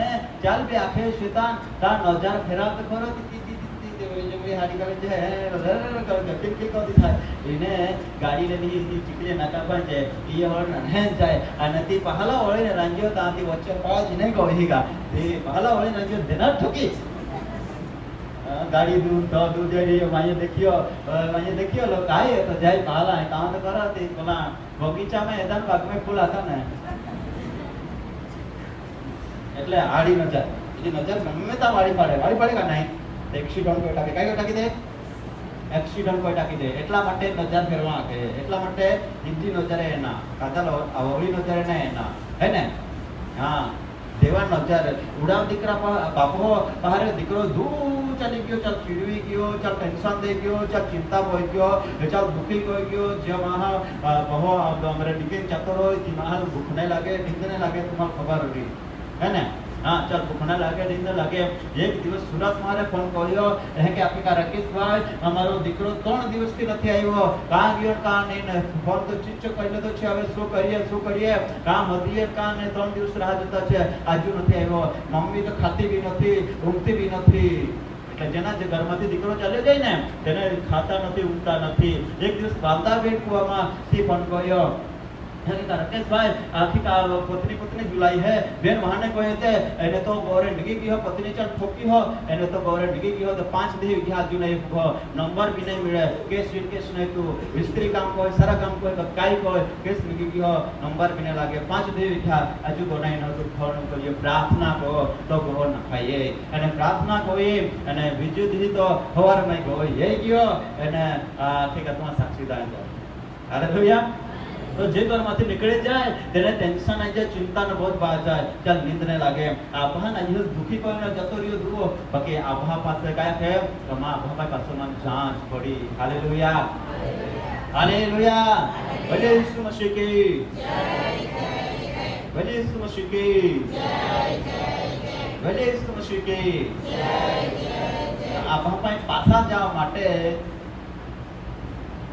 ચાલ બે આખે શેતાન તાર નજાર ફેરાવતો ખરો ગાડી લઈને ચીકડી નાકા પર જાય અને તે પહાલા વળીને રાંજ્યો ત્યાંથી વચ્ચે પાજ નહીં કહી ગા તે પહાલા વળીને રાંજ્યો ધેના ઠોકી गाड़ी दूर तो दूर जाए वहीं देखियो लोग आए तो जाए पहला है कहाँ तो करा थी बोला बगीचा में ऐसा बाग में फूल आता ना એટલે આડી નજર એ નજર ગમે તા વાળી પાડે કે નહીં એક્સિડન્ટ કોઈ ટાકી કઈ ટાકી દે એક્સિડન્ટ કોઈ ટાકી દે એટલા માટે નજર ફેરવા કે એટલા માટે હિન્દી નજરે એના કાદા આવળી નજરે ને એના હે ને હા દેવા નજર ઉડાવ દીકરા બાપો બહાર દીકરો દૂર ચાલી ગયો ચાલ ચીડવી ગયો ચાલ ટેન્શન દઈ ગયો ચાલ ચિંતા હોય ગયો ચાલ દુઃખી હોય ગયો જે મહા બહો અમારે ડિગેન જતો હોય તે મહા ભૂખ નહીં લાગે નીંદ નહીં લાગે તમારે ખબર હતી હે ને हाँ चल भूखना लगे नींद लगे एक दिवस सूरत मारे फोन કર્યો એ કે આપી કા રકેશભાઈ અમારો દીકરો 3 દિવસથી નથી આવ્યો કા ગયો કા નહીં ફોન તો ચીચો કઈલે તો છે હવે શું કરીએ કામ હદીએ કા ને 3 દિવસ રાહ જોતા છે આજુ નથી આવ્યો મમ્મી તો ખાતી બી નથી ઊંઘતી બી નથી એટલે જેના જે ઘરમાંથી દીકરો ચાલ્યો જાય ને તેને ખાતા નથી ઊંઘતા નથી એક દિવસ બાંધા બેન કુવામાં થી ફોન કર્યો राकेश भाई आखिर का पत्नी बुलाई है बेन वहां ने कहे थे एने तो गौरे डिगी की हो पत्नी चल ठोकी हो एने तो गौरे डिगी की हो तो 5 दिन की हाथ नहीं हो नंबर भी नहीं मिले केस नहीं तू मिस्त्री काम को सारा काम को काई को केस डिगी की हो नंबर भी नहीं लागे 5 दिन की आजू को नहीं न तो फोन करियो प्रार्थना को तो गो न खाइए અને પ્રાર્થના કોઈ અને બીજું દી તો હવાર માં ગયો એ ગયો અને ઠીક છે તમારા સાક્ષીદાર છે હાલેલુયા. तो जे घर माथे निकले जाए तेने टेंशन आ जाए चिंता न बहुत बात जाए चल नींद ने लागे आभा ना ये दुखी को न जतो रियो दुओ बाकी आभा पास काय है तो मां आभा पास मन जांच पड़ी हालेलुया हालेलुया भले यीशु मसीह की जय भले यीशु मसीह की जय भले यीशु मसीह की जय आभा पासा जावा माटे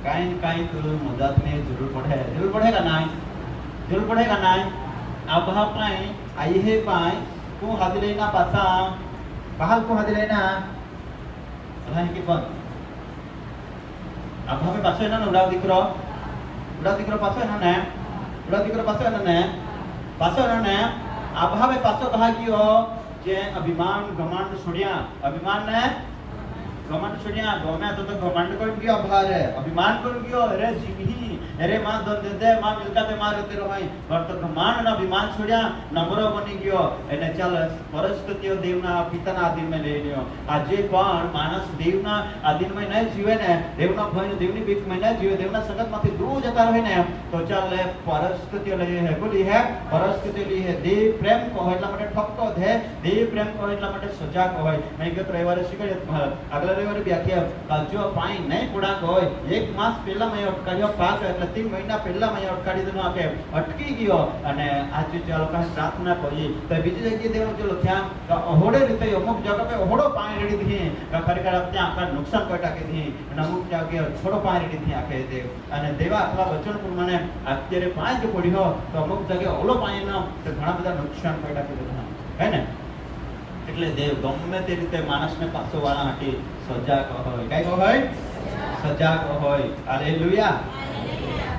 काई काई तो मदद में जरूर पड़ेगा नहीं अब पाए आई है पाए को हाथ लेना पासा बाहर को हाथ लेना अल्लाह की बात अब हमें पासो है ना उड़ा दिकरो पासो है ना उड़ा दिकरो पासो है ना अब हमें पासो कहा कि ओ जे अभिमान घमंड छोड़िया अभिमान ने घमंड छोड़िया गोमे तो घमंड कोई गयो भार है अभिमान कोई गयो अरे जीवी अरे मां दे मां मिलका ते मार तेरो भाई पर तो घमंड ना अभिमान छोड़िया नंबरो बनी गयो एने चल परिस्थितिओ देवना पिताना आधीन में ले लियो આજે પણ માણસ દેવના આધીન में नहीं जीवे ने देवना भय देवनी बीक में नहीं जीवे देवना संगत माथी दूर जता रहे ने तो चल परिस्थितिओ ले है बोली है परिस्थिति ली है देव प्रेम को એટલા માટે ઠપકો છે દેવ પ્રેમ को એટલા માટે સજા को હોય मैं ગત રવિવારે શીખડ્યો આગલા રવિવારે વ્યાખ્યા જો પાણી નહીં પુડાક હોય એક માસ પહેલા મેં અટકાડ્યો પાક એટલે 3 મહિના પહેલા મેં અટકાડી દીધો કે અટકી ગયો અને આજે ચાલો કાંઈ પ્રાર્થના કરીએ તો બીજી જગ્યાએ દેવનો ચલો ત્યાં અહોડે રીતે અમુક જગ્યા पे અહોડો પાણી રેડી દી ખરેખર ત્યાં આખા નુકસાન કોઈ ટાકી દી અને અમુક જગ્યાએ થોડો પાણી રેડી દી આખે દેવ અને દેવા આટલા વચન પ્રમાણે અત્યારે પાણી જો પડ્યો તો અમુક જગ્યાએ ઓલો પાણી ન તો ઘણા બધા નુકસાન કોઈ ટાકી દીધા હે ને એટલે દેવ ગમે તે રીતે માણસને પાછો વાળા હાટી સજાગ હોય કઈ હોય સજાગ હોય હાલેલુયા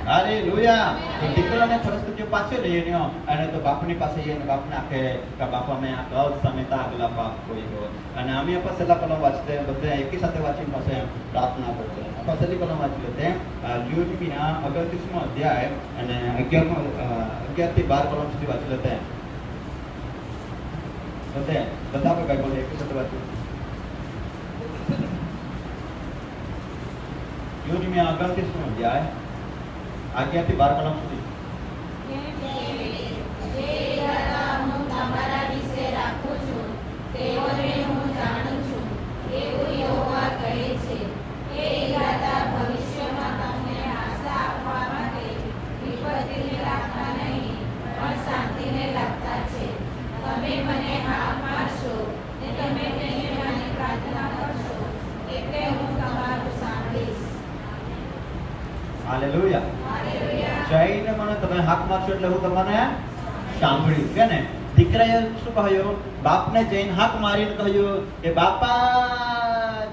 હાલેલુયા તો દીકરાને પરિસ્થિતિઓ પાછો લઈ ગયો અને તો બાપની પાસે એને બાપને આખે કે બાપા મેં આ ગૌ સમેતા આગલા બાપ કોઈ હોય અને અમે આપણે સલા કલમ વાંચતે બધે એકી સાથે વાંચીને પાસે પ્રાર્થના કરते આપણે સલી કલમ વાંચી લેते લ્યુટીના 38મો અધ્યાય અને 11 થી 12 કલમ સુધી વાંચી લેते हैं होते हैं बता पे बाइबल एक साथ बात यूज में आगे से सुन जाए आगे आती 12 कलम સુધી જે ઈરાદા હું તમારા વિશે રાખું છું તેઓને હું જાણું છું એવું યહોવા કહે મને હાક મારશો ને તમે તેને મને પ્રાર્થના કરશો એટલે હું તમારું સાંભળીશ. હાલેલુયા. હાલેલુયા. જઈને મને તમે હાક મારશો એટલે હું તમને સાંભળીશ. કે ને દીકરાએ શું કહ્યું? બાપને જઈને હાક મારીને કહ્યું કે બાપા,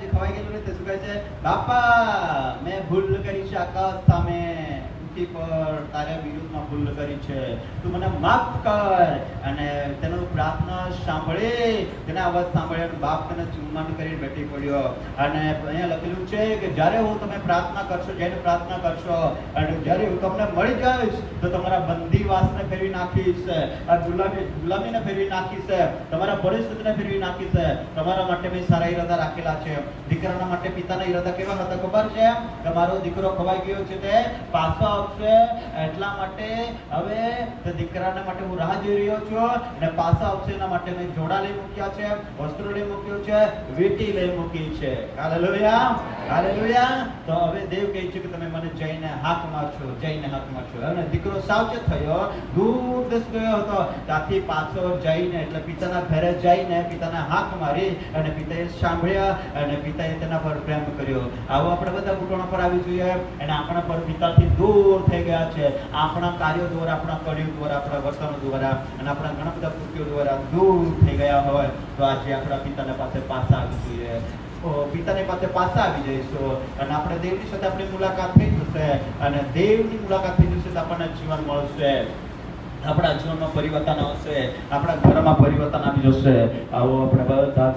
જે ખવાઈ ગયેલું ને તે શું કહે છે? બાપા, મેં ભૂલ કરી છે આકાશ સામે, પૃથ્વી પર તારા વિરુદ્ધમાં ભૂલ કરી છે, તું મને માફ કર. અને તેનું પ્રાર્થના સાંભળી, તેના અવાજ સાંભળ્યો, બાપ તેને ચુમ્માન કરીને બેઠી પડ્યો. અને અહીંયા લખેલું છે કે જ્યારે હું તમે પ્રાર્થના કરશો, જઈને પ્રાર્થના કરશો, અને જ્યારે હું તમને મળી જઈશ તો તમારા બંદીવાસને ફેરવી નાખીશ, આ ગુલામીને ફેરવી નાખીશ, તમારા પરિસ્થિતિને ફેરવી નાખીશ. તમારા માટે મેં સારા ઈરાદા રાખેલા છે. દીકરાના માટે પિતાના ઈરાદા કેવા હતા ખબર છે? કે મારો દીકરો ખવાઈ ગયો છે તે પાછો આવશે, એટલા માટે હવે તે દીકરાના માટે હું રાહ જોઈ રહ્યો છું, અને પાછો આવશે એના માટે મેં જોડા લઈ મૂક્યા છે, વસ્ત્રો લઈ મૂક્યું છે, વીંટી લઈ મૂકી છે. હાલેલુયા. હાલેલુયા. તો હવે દેવ કહે છે કે તમે મને જઈને હાક મારશો, જઈને હાક મારશો. અને દીકરો સાવચેત થયો, દૂર દેશ ગયો હતો, ત્યાંથી પાછો જઈને એટલે પિતાના ઘરે જઈને પિતાને હાક મારી, અને પિતાએ સાંભળ્યા, અને પિતાએ તેના પર પ્રેમ કર્યો. આવો આપણે બધા ઘૂંટણો પર આવી જોઈએ, અને આપણા પર પિતાથી દૂર થઈ ગયા છે, આપણા કાર્યો દ્વારા, આપણા કર્યો દ્વારા, આપણા વર્તનો દ્વારા, અને આપણા ઘણા બધા કૃત્યો દ્વારા દૂર થઈ ગયા હોય તો આજે આપણા પિતાના પાસે પાછા આવી જોઈએ. પિતાની પાસે પાછા આવી જઈશું, અને આપણે દેવની સાથે આપણી મુલાકાત થઈ જશે, અને દેવની મુલાકાત થઈ જશે તો આપણને જીવન મળશે, આપણા જીવનમાં પરિવર્તન આવશે, આપણા ઘરમાં પરિવર્તન આવી જશે. આવો આપણે બધા